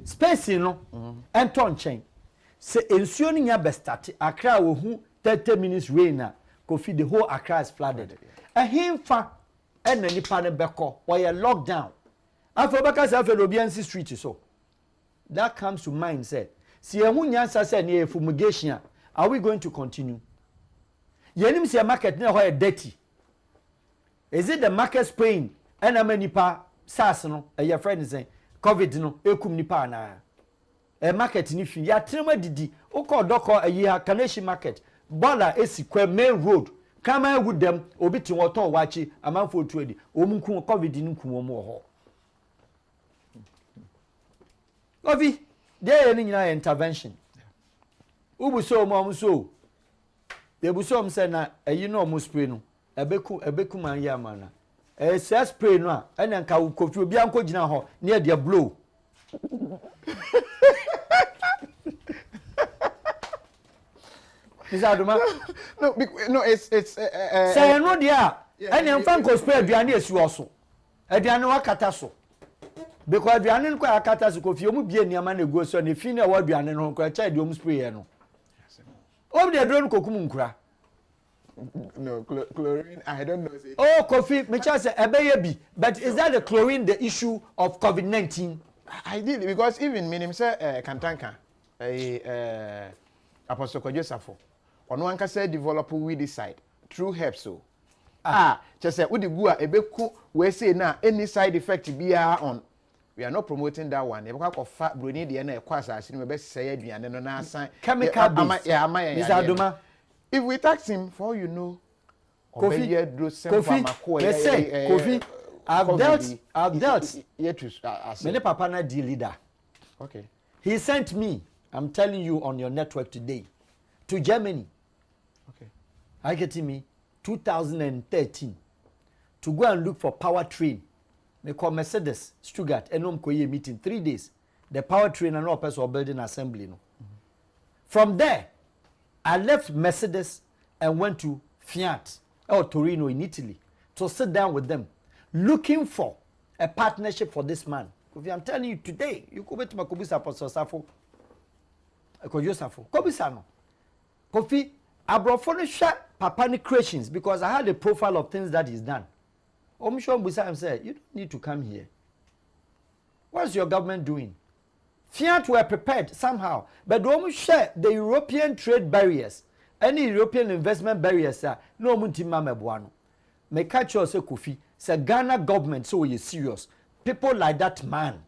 Spacing no. And ton chain. Say ensuring ya best start. Accra will who 30 minutes rain. Kofi, the whole Accra is flooded. A him fa and any panel beko while you're locked down. After Baka Obiansi Street so. That comes to mind, say. See a hunyansa said near fumigation. Are we going to continue? Yenim see a market near where dirty. Is it the market spraying? And a many pa SARS no, your friend is saying COVID no, ekum nipa na. A market ni fi ya trema didi. Oko doko a year Kaneshi market. Bola esi kwe main road. Kama with them obiti waton wachi amanfo tuedi. Omunku COVID ni kumomo ho. Kofi, there any intervention. Ubuso mo so. Debuso say na you know mo spray no. Ebeku man ya mana. Se spray no a ene nka Kofi obi anko gina ho near dia blow. Is that no, it's say no dia. Ene mfa nko spray aduane esi oso. Aduane wakata so. Because aduane nko akata so Kofi omu bie niama na ego so na fi na wa aduane no nko cha diom spray no. Obi de drone kokum nkura. No, chlorine, I don't know. Oh, Kofi, me say ebeye bi, but is that the chlorine the issue of COVID-19? Ideally, because even minim say Kantanka, Apostle Kojosafo, ono anka say develop weedicide through herbs so. Just say udi gua ebeku we say na any side effect biya on. We are not promoting that one. Because fat bruni the na kwasa asini me be say aduane no na asan chemical based. Mr. Adoma, if we tax him for you know Kofi, I've dealt many papa na the leader. Okay. He sent me, I'm telling you on your network today, to Germany. Okay. I get me 2013 to go and look for powertrain. Me call Mercedes Stuttgart enom koye meeting 3 days. The powertrain and all person building assembly no. From there, I left Mercedes and went to Fiat or Torino in Italy to sit down with them, looking for a partnership for this man. I'm telling you today, you could to Makobisa Apostle Safo, Kojosafo, Kobisano, Kofi, Abrofone shot Papani creations because I had a profile of things that he's done. Omishon Busam said, you don't need to come here. What's your government doing? Fiat were prepared somehow, but when we share the European trade barriers, any European investment barriers, no muntima mebuano. Me catch you say Kofi, say Ghana government so you serious. People like that man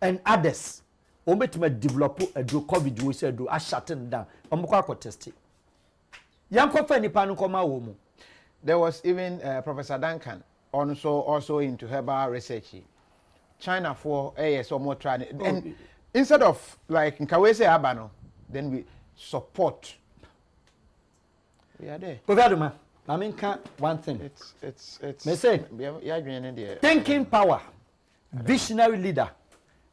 and others, to develop a do COVID we say do a shutting down. Omukwa test it. Yanko fe nipa no koma wo mu. There was even Professor Duncan also into herbal research. China for so more trying, and instead of like in Kawese Abano, then we support. We are there. Government, I mean, one thing. It's. Me say, thinking power, visionary leader,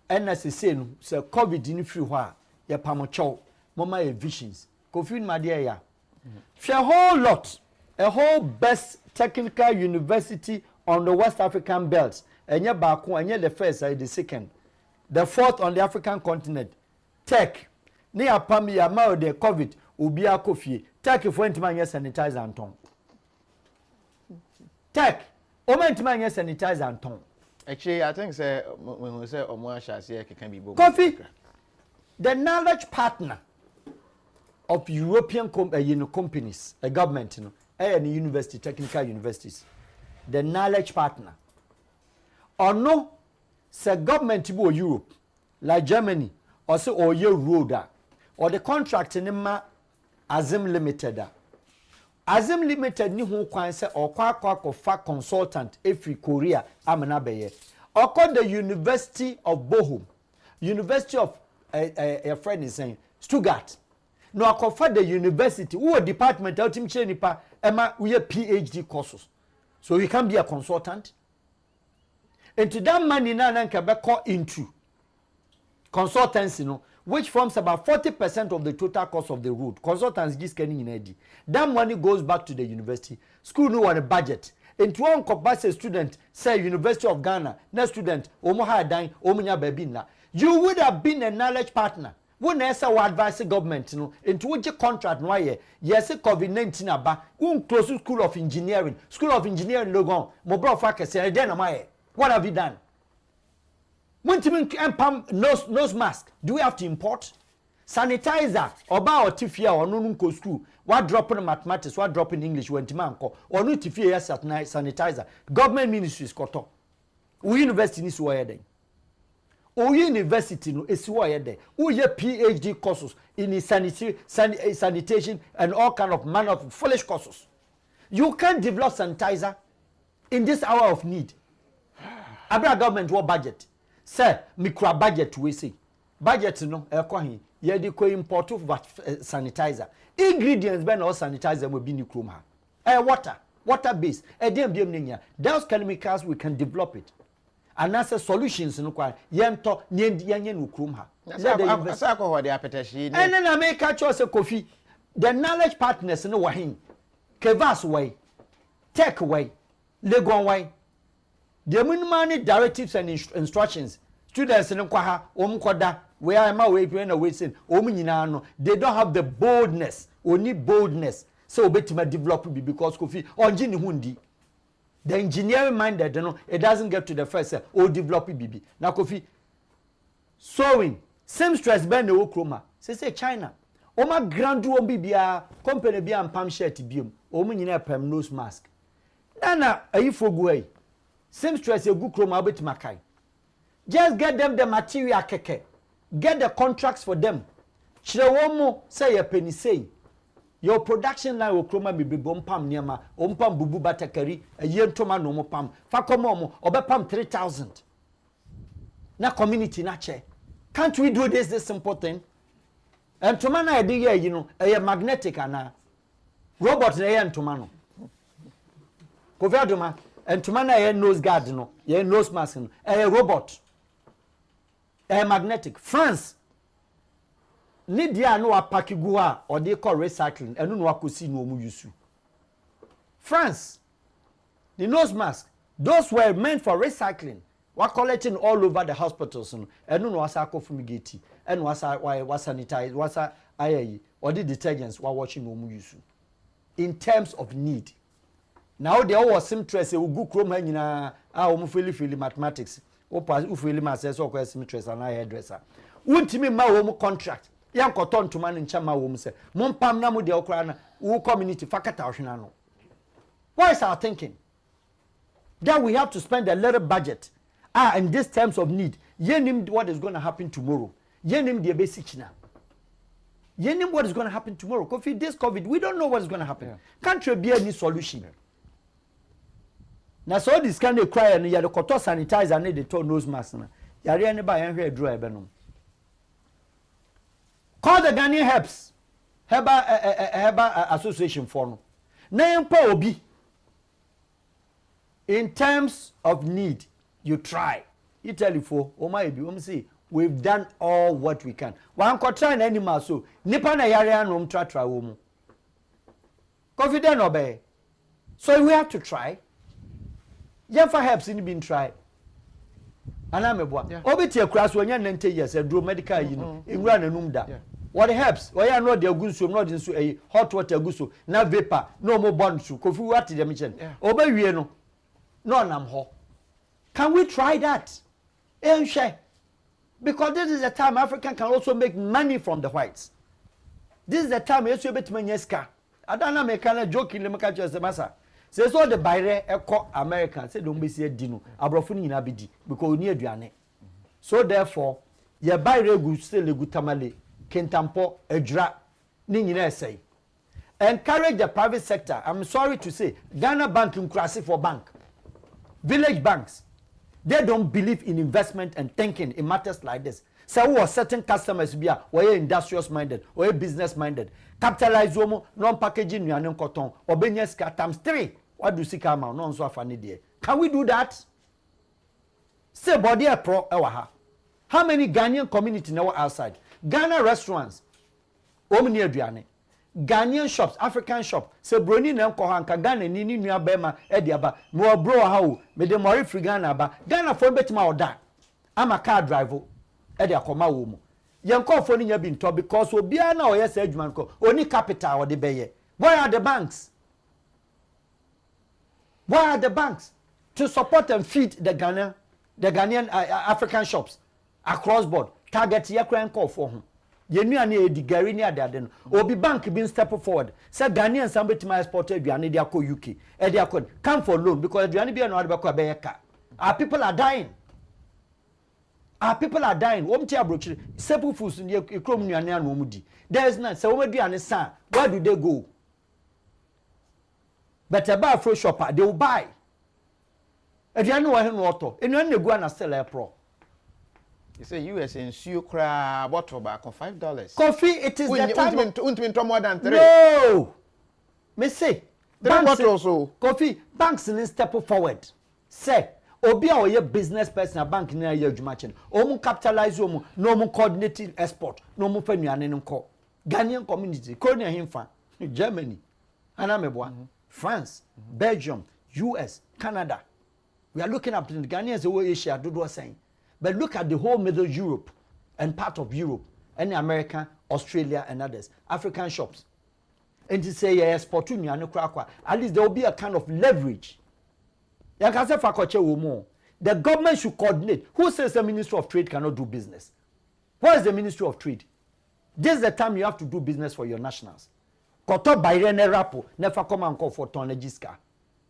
and as I say, so COVID in free wa, ya pamocho, mama visions. Kofi my dear ya. A whole lot, a whole best technical university on the West African belts. And you're back and you're the first, the second. The fourth on the African continent. Tech. Near Pami Yamao de COVID, Ubia Kofi. Tech if went to my sanitizer and tongue. Tech. Omen to my sanitizer and tongue. Actually, I think when we say Omwasha, can be both. Coffee. The knowledge partner of European companies, a government, and university, technical universities. The knowledge partner. Or no, say government to Europe, like Germany, or so or your road, or the contract in Azim Limited. Azim Limited ni who can say or kwa consultant every Korea Amanabeye. Or called the University of Bochum, University of a friend is saying Stuttgart. No, I confer the university who a department out in Chenipa, Emma, we have PhD courses. So you can be a consultant. And to that money now can be called into consultancy, which forms about 40% of the total cost of the road. Consultants just getting in ID. That money goes back to the university. School no one a budget. And to one capacity student, say University of Ghana, next student, Omoha Dine, Omunya Babina. You would have been a knowledge partner. When I say advise the government, into which contract no ye, yes, COVID-19 aba, close to School of Engineering, Logon, Mobro Fakes, and then am I. What have you done? When to nose mask, do we have to import? Sanitizer, or tifia or no school, what drop in mathematics, what drop in English, when Timanko, or no tifia sanitizer. Government ministries koto. We university is where then. O university no is where then. O ye PhD courses in sanitation and all kind of manner of foolish courses. You can't develop sanitizer in this hour of need. Abra government what budget? Sir, micro budget we say. Budget no ekwahin. Ye dey ko import of sanitizer. Ingredients ben all sanitizer will be new water based. Those chemicals we can develop it. And as a solutions no kwa yento nyen no krom ha. Asa ko the appetition. And then I make catch us a coffee. The knowledge partners no wahin. Kevas way. Tech way. Legon way. The minimum directives and instructions. Students in Kwaha, Omkoda, where am I waiting and waiting? Ominano, they don't have the boldness, only boldness. So better develop because Kofi on Jini Hundi. The engineering minded, it doesn't get to the first or develop BB. Now Kofi sewing, same stress bend the Okroma. Say China. Oma grand won't be company be and palm shirt bium, Ominina pem nose mask. Nana, a ifogway. Same stress a good chroma bit makai. Just get them the material keke. Get the contracts for them. Chirewomo say a penny say. Your production line will chroma be bompam niama, ompam bubu batakari, a year toma no mo pam, facomomo, obepam 3,000. Na community na che. Can't we do this simple thing? And tomana idea, a magnetic ana. Robot na and tomano. Koviaduma. And to man a nose guard no, ye nose mask no, a robot, a magnetic. France, need ya no a pakigua or they call recycling, and no akusi no mu yusu. France, the nose mask, those were meant for recycling. We're collecting all over the hospitals, and no wasako fumigati, and was sanitized, was a or the detergents while watching no mu yusu. In terms of need. Now they all interest we go chrome nyina feel mathematics o feel maths so ko interest and hairdresser untimi ma wo mu contract yan ko ton tuma ncha ma wo mu se mon pam na mu de okra na wo community fakata ohwena no. Why is our thinking that we have to spend a little budget in these terms of need? Yenim what is going to happen tomorrow, yenim the basic now. Yenim what is going to happen tomorrow. This COVID we don't know what is going to happen. Can't there be any solution? Na so this kind of cry and you the koto sanitizer and the to nose mask na. Yare any ba yan hwe aduru ebenom. Call the Ghanaian Herba Association for no. Na yempa obi. In terms of need, you try. Italy for Omaebi, say we've done all what we can. One try any animal so nipa na yare anom tra wo mu. Confident obey. So we have to try. Yemfa helps in being try. Anameboa. Obi tie kura so nya 90 years e dro medical yi no. Enwura nanum da. What helps? Why are not the aguso, not in a hot water aguso, na vapor, no more bonds. Kofi what the mission. Obey we no. No nam ho. Can we try that? Because this is the time African can also make money from the whites. This is the time you bet manyeska. I don't know make a joke in the makacha semasa. Says all the bayre eco American say don't be see dino. Abrofuni na bidi because we need duane. So therefore, ye bayre gu still le gutamale. Kentampo edra ni nyina say. Encourage the private sector. I'm sorry to say Ghana Bank inclusive for bank. Village banks, they don't believe in investment and thinking in matters like this. So who are certain customers be or industrious minded or business minded. Capitalize womo non-packaging nuanen cotton or benyeska times 3. What do you see come out? Non so funny there. Can we do that? Say body a pro ewaha. How many Ghanaian community now outside? Ghana restaurants, omni aduane. Ghanaian shops, African shop. Se broni na nko hanka Ghana ni nua bema ediaba. Mo bro ha me de mori free Ghana ba. Ghana for betima oda. Ama car driver edi akoma wo mu. Ye nko for ni nya bi nto because obia na oye se adwuma nko. Oni capital wo de beye. Where are the banks? Where are the banks to support and feed the Ghanaian African shops across board? Target ye kran call for him. Ye nu ane edi gari ni adade no. Obi bank bin step forward. Say Ghanaian somebody my export aduane dey akọ UK. E dey akọ come for loan because aduane bi na ade bakọ abeyeka. Our people are dying. Our people are dying. Wom ti abrochire. Simple foods ni ekrom nuane anu omudi. There is none. Say wom aduane san. Where do they go? But about free shopper they will buy. Aduane wo he no oto. Enu na gu na sell e pro. You say US in Sucra bottle back on $5. Coffee, it is the time. Won't more than 3. No, me say 3 bottles so. Coffee banks in step forward. Say, obi a oye business person a bank na ye adwuma chen. Omu capitalize omu, no omu coordinating export, no omu fa nuane nko. Ghanaian community, Korea himfa, Germany, Anameboa, France, Belgium, US, Canada. We are looking up to the Ghanaians over Asia, do do saying. But look at the whole Middle Europe and part of Europe, and America, Australia, and others. African shops. And to say, yes, at least there will be a kind of leverage. The government should coordinate. Who says the Ministry of Trade cannot do business? What is the Ministry of Trade? This is the time you have to do business for your nationals. Koto Bayrene Rapo, never come and call for Tonejiska.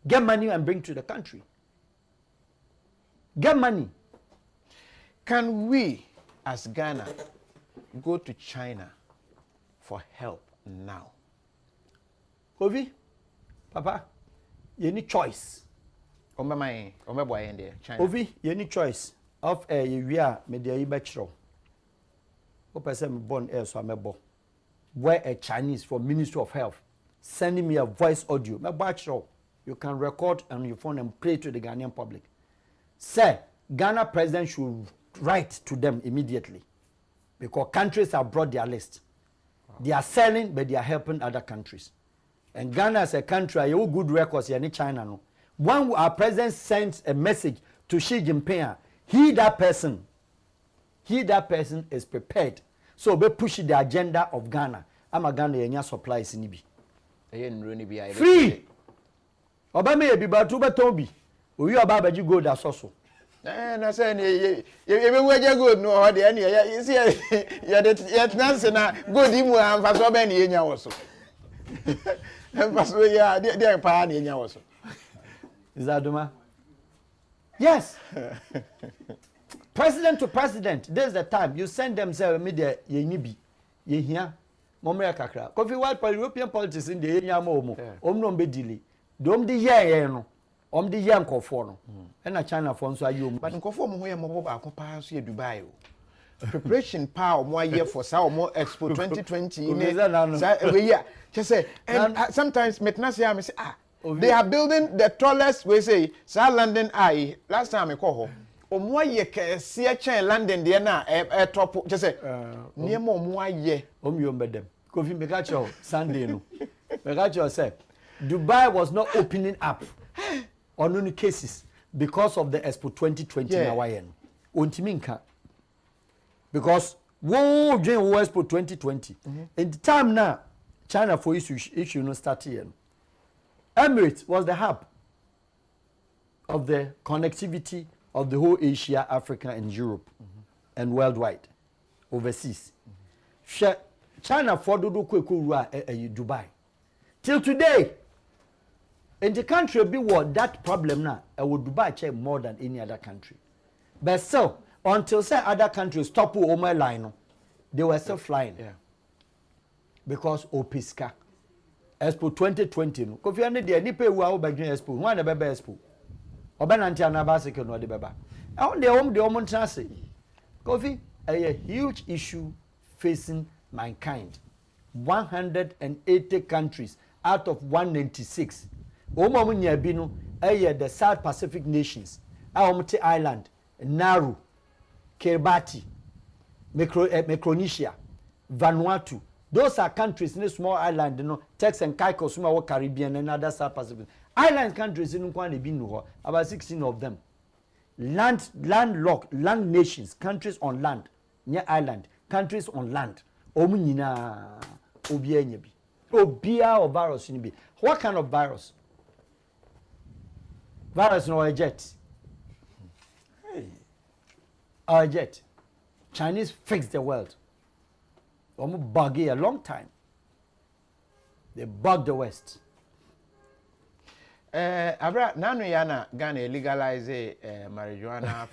Get money and bring to the country. Get money. Can we, as Ghana, go to China for help now? Kovi, Papa, you need choice. China. Kovi, you need choice. Of a year, media bachelor. Person born air so I'm where a Chinese from Ministry of Health sending me a voice audio. My bachelor, you can record on your phone and play to the Ghanaian public. Say, Ghana president should write to them immediately because countries have brought their list. They are selling, but they are helping other countries. And Ghana as a country, I have good records here in China. No, when our president sends a message to Xi Jinping, that person is prepared. So we push the agenda of Ghana. I'm a Ghana yenya supplies in Ibi. Free. Obama ye biba tuba tobi. Oyi obaba ji go da soso. Na say you we good no the any you see you dance na good imu amfa so be na yenya wo so. Amfa so ya dey pa na yenya wo so. Is that Duma? Yes. President to president, this is the time you send themselves media ye nibi ye hia momre kakra. Kofi white European politics in the enya mo no be delay. Dom di ye no. the young kofono and a China for so you but conform where mobile pass here Dubai. Preparation power more year for some more Expo 2020 yeah just say and sometimes metnasia me say they are building the tallest we say London eye last time I call omo ye kese chen London there na top just say near mo ye bedem Kofi Mekacho Sunday no Mekacho said Dubai was not opening up on any cases because of the Expo 2020 na wayen ontimi nka because wo join Expo 2020 in the time now China for issue no start here. Emirates was the hub of the connectivity of the whole Asia, Africa, and Europe, and worldwide, overseas. China for Dubai. Till today, in the country be what that problem now, would Dubai check more than any other country. But still, until say other countries stop on my line, they were still flying. Yeah. Because Opiska. Expo 2020 no Kofi ane de nipa ewu a wo badwen Expo wan na beba Expo obenanti anabasike no de beba e de ntrase Kofi a huge issue facing mankind 180 countries out of 196 omo nya bi no the South Pacific nations a island Nauru Kiribati Micronesia Vanuatu. Those are countries in a small island, you know, Turks and Caicos, Caribbean and other South Pacific. Island countries in about 16 of them. Landlocked, land nations, countries on land, near island, countries on land. Omunina, Obienyebi. Obia or virus in be. What kind of virus? Virus or a jet? Or a jet. Chinese fixed the world. Buggy a long time. They bugged the West. Abra nanu yana Ghana legalize marijuana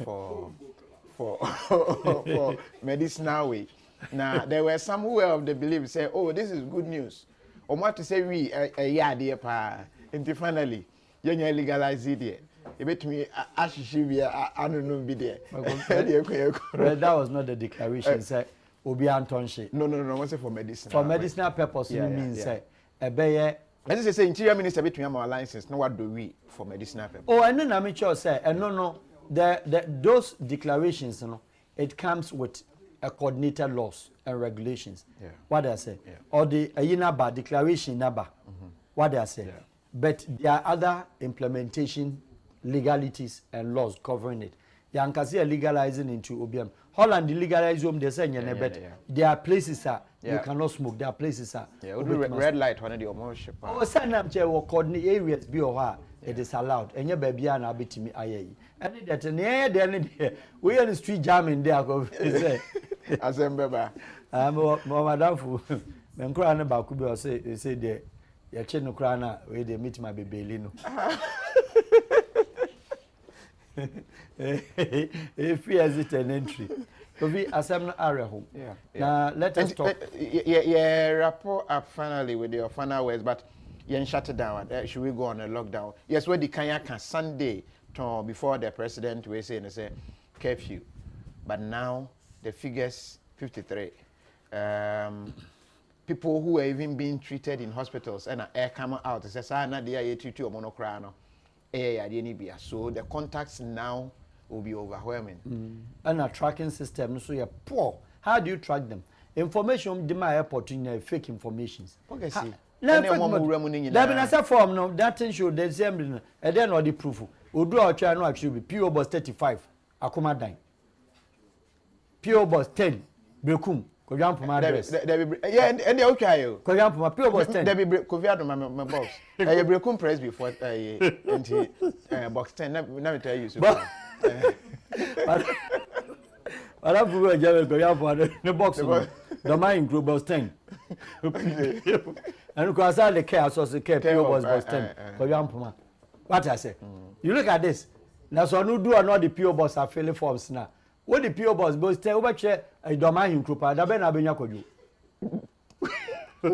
for medicinal way. Now there were some who were of the belief say, oh, this is good news. Or what to say we yeah dear pa. And finally, you legalize it there. It bet me ashishibia I don't know be there. That was not the declaration. Say. Obi Antonshe. No. What's it for medicine? For medicinal purpose, it means let's say interior minister between our license. No, what do we for medicinal purpose? Oh, and then I'm sure say, and no. Those declarations, you know, it comes with a coordinated laws and regulations. Yeah. What I say, or the Yinaba declaration number. What I say, but there are other implementation legalities and laws covering it. Yankasi are legalizing into OBM. Holland legalize them, they say, but there are places you cannot smoke. There are places red light one of the ownership. Oh, send them to coordinate areas be or it is allowed. And your baby and I'll be to me. And that there we are in the street jamming there. As a member, I'm Madame Fu. When crying about Kubi or say there, your chin crana where they meet my baby Lino. If he has it an entry, to be assembly area home. Now let us talk. Rapport up finally with your final words, but you shut it down. Should we go on a lockdown? Yes, where the Kenya can Sunday before the president we say and say curfew, but now the figures 53. People who are even being treated in hospitals and air come out. It says, "Ah, they are treated or monocrano." So the contacts now will be overwhelming. And a tracking system, so you're poor. How do you track them? Information de my airport in fake informations. Okay, see. That form no that thing show the same and then all the proof. We do our try no actually be PO Box 35 Akoma Dine. PO Box 10 Bekum. Kojampo my address. Yeah, and they okay yo. Kojampo my PO Box 10. There be Koviado my box. You Bekum press before box 10. Let me tell you so. I love to go to the box. The mine group was 10. And because I the care, so the care was 10. What I say? You look at this. Now, so no do not the PO boss are filling forms now. What the PO boss goes tell over chair a domain group, and I've been a catch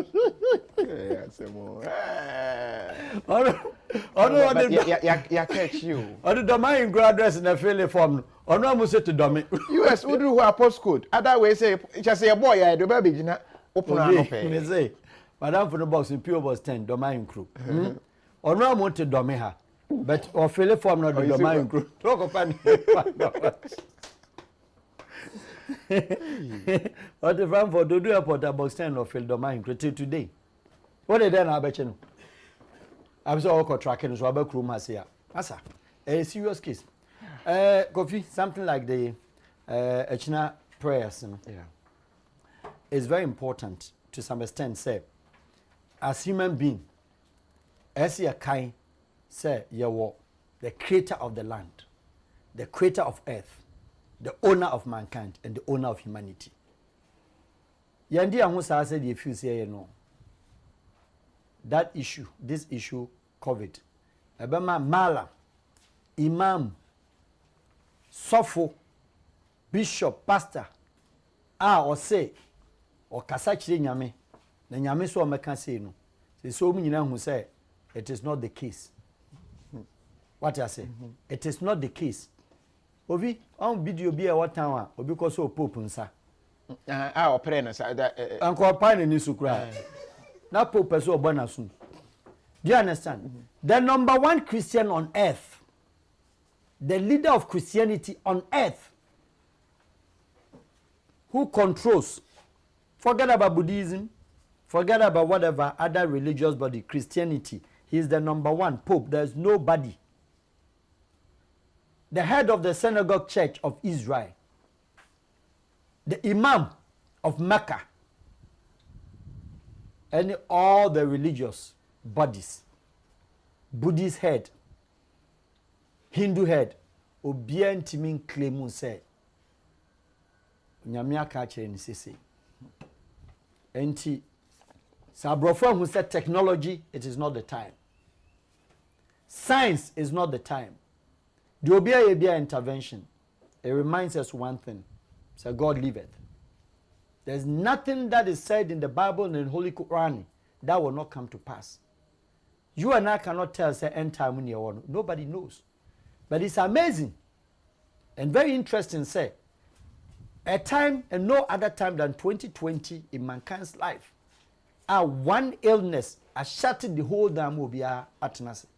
you. On the domain address in the fill form. On no must to domain. US would do a postcode. Other way say just say a boy I do baby na open up. Me say madam for the box in PO box 10 domain crew. On no want to domain her. But or fill form not the domain crew. Talk upon What the from for do airport box 10 or fill domain crew today. What they done about you? I'm so all tracking so about crew mass here. Asa, a serious case. Kofi, something like the Echina prayers, you know. Yeah. It's very important to some extent, say, as human being, as you kind, say, you the creator of the land, the creator of earth, the owner of mankind, and the owner of humanity. Yandi Amusa said, if you say, you know, that issue, this issue, COVID, Abema Mala, Imam, Sofo, Bishop, Pastor, or say, or Kasachiri Nyame, the Nyame so I can say no. So many who say it is not the case. What I say? It is not the case. Ovi, on video be a what time, or because so Pope unsa. Our parents that Uncle Pine in Nisukra. Now Pope so bonasun. Do you understand? The number one Christian on earth, the leader of Christianity on earth, who controls, forget about Buddhism, forget about whatever other religious body, Christianity, he is the number one Pope. There is nobody. The head of the synagogue church of Israel, the Imam of Mecca, and all the religious bodies, Buddhist head, Hindu head, Obian Timin Klemun said, Nyamia catcher in Sisi. And Sabrofon who said technology, it is not the time. Science is not the time. The Obia intervention, it reminds us one thing. So God liveth. There's nothing that is said in the Bible and in Holy Quran that will not come to pass. You and I cannot tell, say, end time when you're on. Nobody knows. But it's amazing and very interesting, say, a time and no other time than 2020 in mankind's life. One illness has shattered the whole damn Obia atmosphere.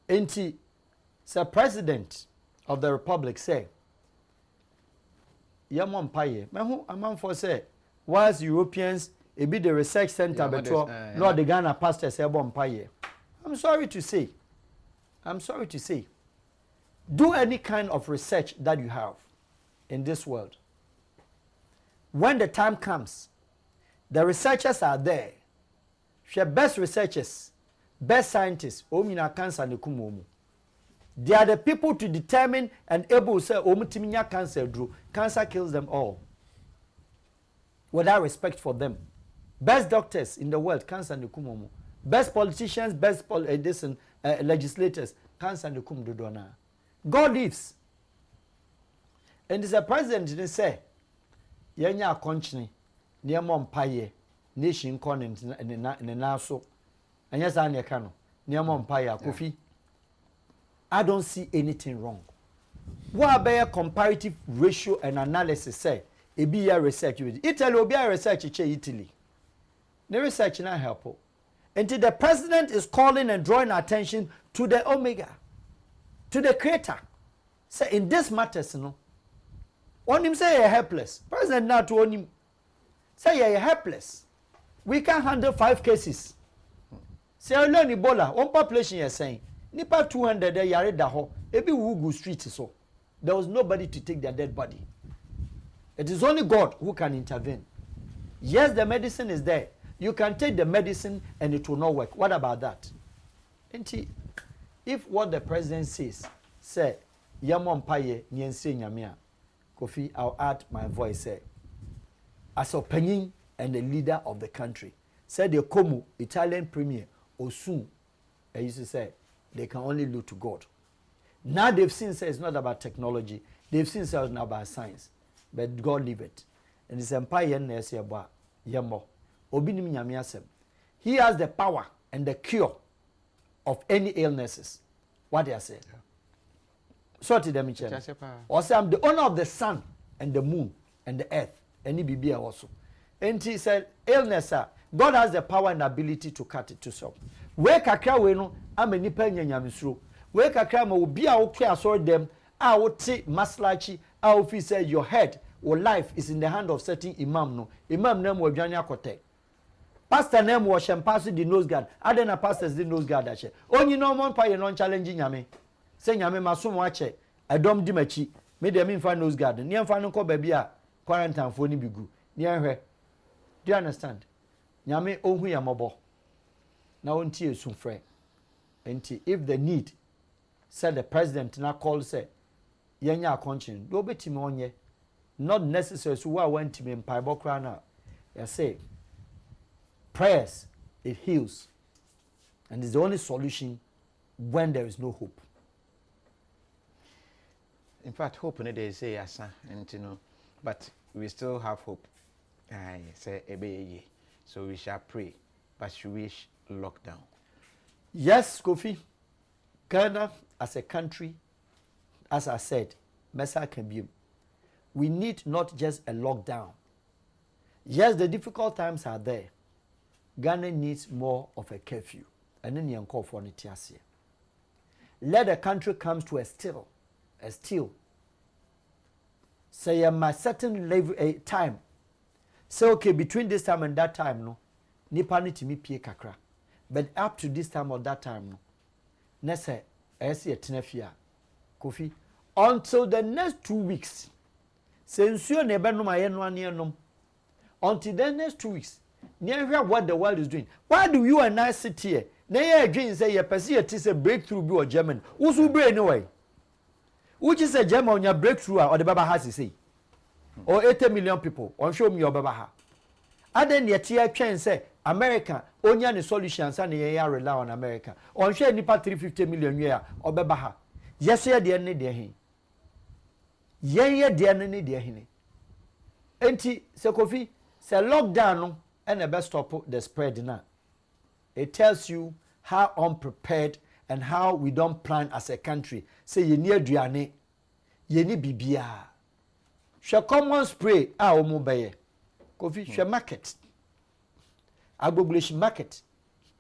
And the President of the Republic say, Yamon Paye, Mahu for say, whilst Europeans, it be the research center, but not the Ghana pastor say, Paye. I'm sorry to say, do any kind of research that you have in this world. When the time comes, the researchers are there. The best researchers, best scientists, cancer. They are the people to determine and able to say, cancer, cancer kills them all. Without respect for them. Best doctors in the world, cancer and kumomo. Best politicians, best legislators, cancer and kumdodona. God lives. And the president didn't say, Yenya country, near Mompaye, nation continent in the Naso. And yes, I know, near Mompaye, Kofi. I don't see anything wrong. What about comparative ratio and analysis say? It be a research with Italy will be a research in Italy. The research not helpful. Until the president is calling and drawing attention to the Omega, to the creator. Say in this matters, you know. On him say you're helpless. President now to on him. Say you're helpless. We can handle 5 cases. Say I learn Ebola. One population you're saying. Nipa 200 there yare daho. Ebi Wugu street so. There was nobody to take their dead body. It is only God who can intervene. Yes, the medicine is there. You can take the medicine and it will not work. What about that? If what the president says, say, Yamon Paye, Nyense Nyamia, Kofi, I'll add my voice, say, as a penny and the leader of the country, said the Como, Italian premier, Osun, I used to say, they can only look to God. Now they've seen, say, it's not about technology. They've seen, say, it's not about science. But God leave it. And it's empire, Yamo. obi nim nyame asem. He has the power and the cure of any illnesses. What they say? Yeah. So to them, also I'm the owner of the sun and the moon and the earth. Any BB also. And he said, illness, God has the power and ability to cut it to solve. Where kakra we no, I'm a nipa nyamisro. Where kakra ma obi a okay asor them, I would say maslachi, I would say your head or life is in the hand of certain imam no. Imam name was Janya Kote. Pastor name was Shampasu the nose guard. Adena pastors the nose guard ache. Only no one pay non challenging yame. Say yame masum wache. I don't dimachi. Me dem in nose guard. Ni amfa no ko baby a quarantine for ni bigu. Ni anhwe. Do you understand? Nyame ohu ya mobo. Na onti esun frɛ. Enti if the need said the president na call say yenya akonchen. Do betimi onye. Not necessary so wa went to me in Paibokra na. You say prayers, it heals. And it's the only solution when there is no hope. In fact, hope in they say yes, and you know, but we still have hope. I say ebe. So we shall pray, but should we lockdown? Yes, Kofi. Ghana as a country, as I said, Mesa can be. We need not just a lockdown. Yes, the difficult times are there. Ghana needs more of a curfew. And then you call for it. Let the country come to a still. Say a certain level time. Say okay, between this time and that time, no. Nipa ni timi pie kakra. But up to this time or that time, no. Nese, esi etinefia. Kofi. Until the next 2 weeks. Say nsuo na ebe no ma ye no ane nom. Until the next 2 weeks. Near what the world is doing. Why do you and I sit here? Nay, again say you perceive it is a breakthrough be or German. Who's who brain away? Which is a German on your breakthrough or the Baba has to say? Or 80 million people on show me your Baba. And then yet here can say America only any solutions and the rely on America. On share nipa 350 million year or Baba. Yes, yeah, dear need dear him. Yeah, dear need dear him. Enti Sekofi say lockdown. And the best stop the spread now. It tells you how unprepared and how we don't plan as a country. Say you near Duane, you need Bibia. She common spray our mobile. Coffee she market. Agboglish market.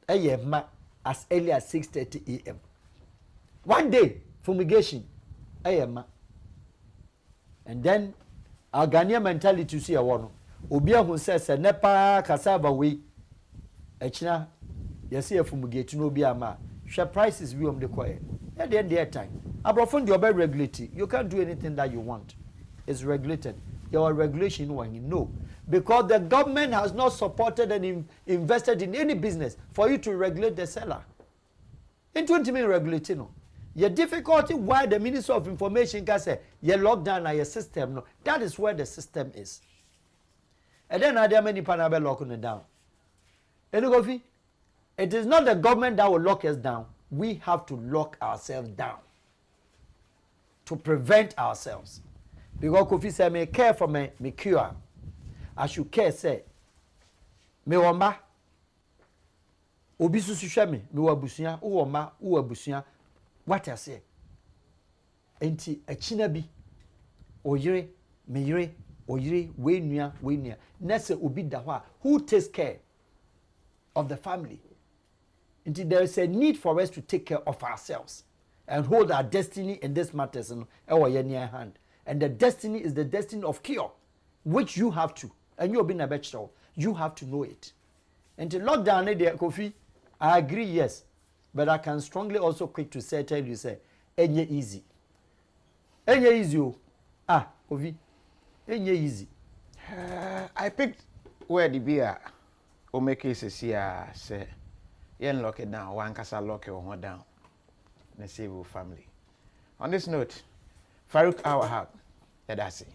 As early as 6:30 a.m. One day fumigation. And then our Ghanaian mentality to see a one. Obia who says a nepa cassava we echina yesi afumugate no bia ma share prices we the quiet at the end of time abrofon the obe regulate you can't do anything that you want. It's regulated. Your regulation when you know because the government has not supported and invested in any business for you to regulate the seller. In 20 minutes regulating no. Your difficulty why the Minister of Information can say your lockdown your system no. That is where the system is. And then there are many people locking it down. It is not the government that will lock us down. We have to lock ourselves down to prevent ourselves. Because Kofi said, "Me care for me cure. I should care say me wamba. Obi susu hwe me wabusia, wo wamba, wo wabusia. What I say? Enti achina bi oyire me yire oyire we nua. Nese obi da hɔ a who takes care of the family? Until there is a need for us to take care of ourselves and hold our destiny in this matters in our hand. And the destiny is the destiny of cure, which you have to. And you've been a vegetable. You have to know it. Until lockdown, Kofi, I agree, yes. But I can strongly also quick to say, tell you, say, enye easy. Enye easy. Kofi, enye easy. I picked where the beer or make cases here say yen lock it down, one casa lock it one down. And save your family. On this note, Farouk Al-Wahab, that's it.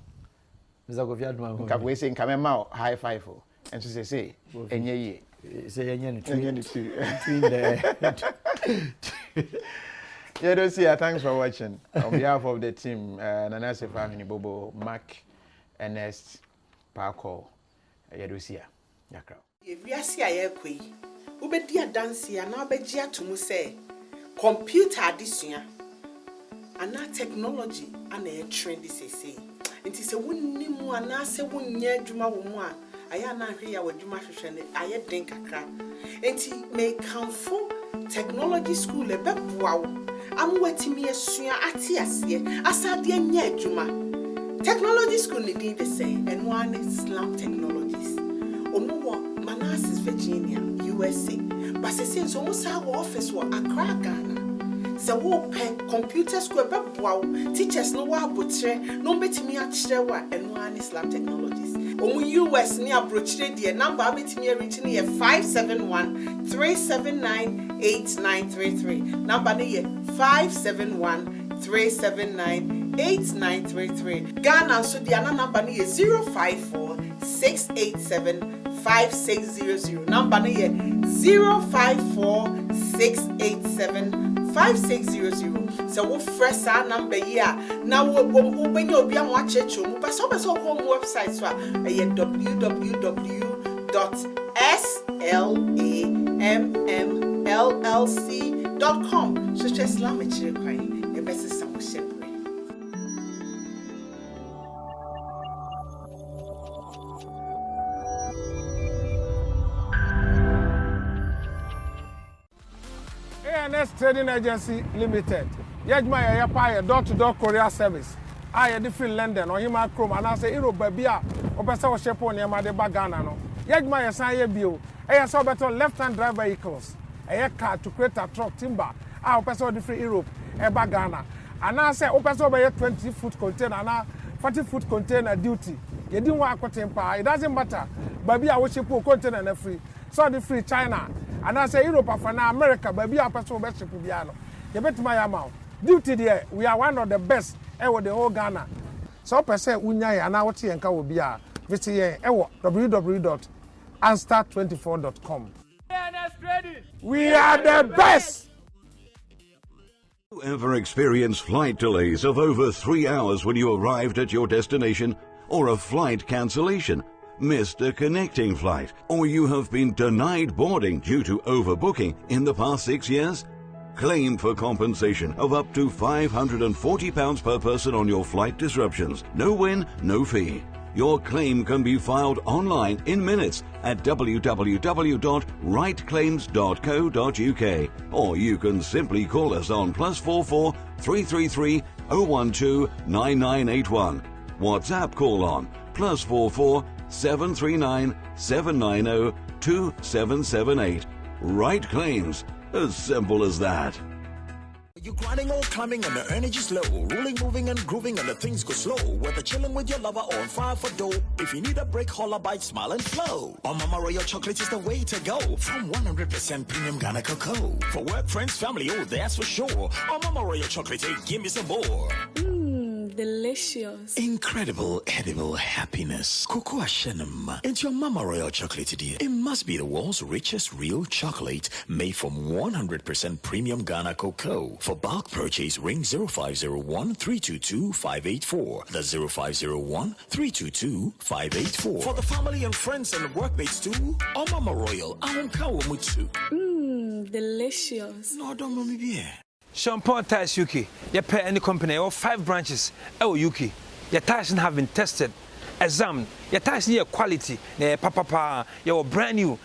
Mr. Kofi, I'm saying come out high five and to say enye say enye between yeah, don't see. Thanks for watching. On behalf of the team, Nana Sefa Bobo, Mark, Ernest, Paco, Yadusia, Yakra. If we are see ubedi adansi ana obeji atumu say computer addition and technology and a trend say. It is a wunni mu ana se wunye adwuma wo mu a aya na hwe ya wadwuma hwehwe ne aye den kakra. Enti me kanfo technology school e beboa wo amwatimi asua ate ase asade anya adwuma. Technology school ni din the same and one is Slam Technologies. Omo Manassas, Virginia, USA. But since almost our office were Accra, Ghana. So we computer school teachers no wa butre no betimi achrewa and one is Slam Technologies. Omo US ni abrochire the number betimi reaching here 571-379-8933. Number ni 571-379-8933. Ghana so the other number ni 054-687-5600. Number ni 054-687-5600. So we fresh our number here. Now we when you be on watch it, you but so home website so www.slammllc.com. So just Slam the best is some separate. ANS Trading Agency Limited. Yajma ya pa door-to-door courier service. I different London or him Chrome and I say Europe babia or pesa o shepo near my bagana no. Yajma ya say bio. I saw better left-hand drive vehicles. A car to create a truck timber. I pesa different Europe e bagana. And I say o pesa by 20-foot container and 40-foot container duty. You didn't want to temper. It doesn't matter. Babia o shepo container and free. So the free China. And I say Europe for now America, baby, I pass over to Piano. You bet my amount. Duty there, we are one of the best ever the whole Ghana. So per se unyaya and our tea and will be visit www.anstar24.com. We are the best. Ever experience flight delays of over 3 hours when you arrived at your destination, or a flight cancellation? Missed a connecting flight, or you have been denied boarding due to overbooking in the past 6 years? Claim for compensation of up to £540 per person on your flight disruptions. No win, no fee. Your claim can be filed online in minutes at www.rightclaims.co.uk, or you can simply call us on +44 333 012 9981. WhatsApp call on +44 739 790 2778. Right Claims. As simple as that. You're grinding or climbing and the energy's low, rolling, moving and grooving and the things go slow. Whether chilling with your lover or on fire for dough, if you need a break, holla, bite, smile and flow. Mama Royal chocolate is the way to go. From 100% premium Ghana cocoa. For work, friends, family, oh that's for sure. Mama Royal chocolate, hey, give me some more. Delicious. Incredible edible happiness. Cocoa Shenum. It's your Mama Royal chocolate, dear. It must be the world's richest real chocolate made from 100% premium Ghana cocoa. For bulk purchase, ring 0501 322 584. That's 0501 322 584. For the family and friends and workmates too. Mama Royal, I don't count too. Delicious. No, don't me be. Shampoo Tires UK. You pay any company or 5 branches. UK. Your tires have been tested, examined. Your tires need quality. Your brand new.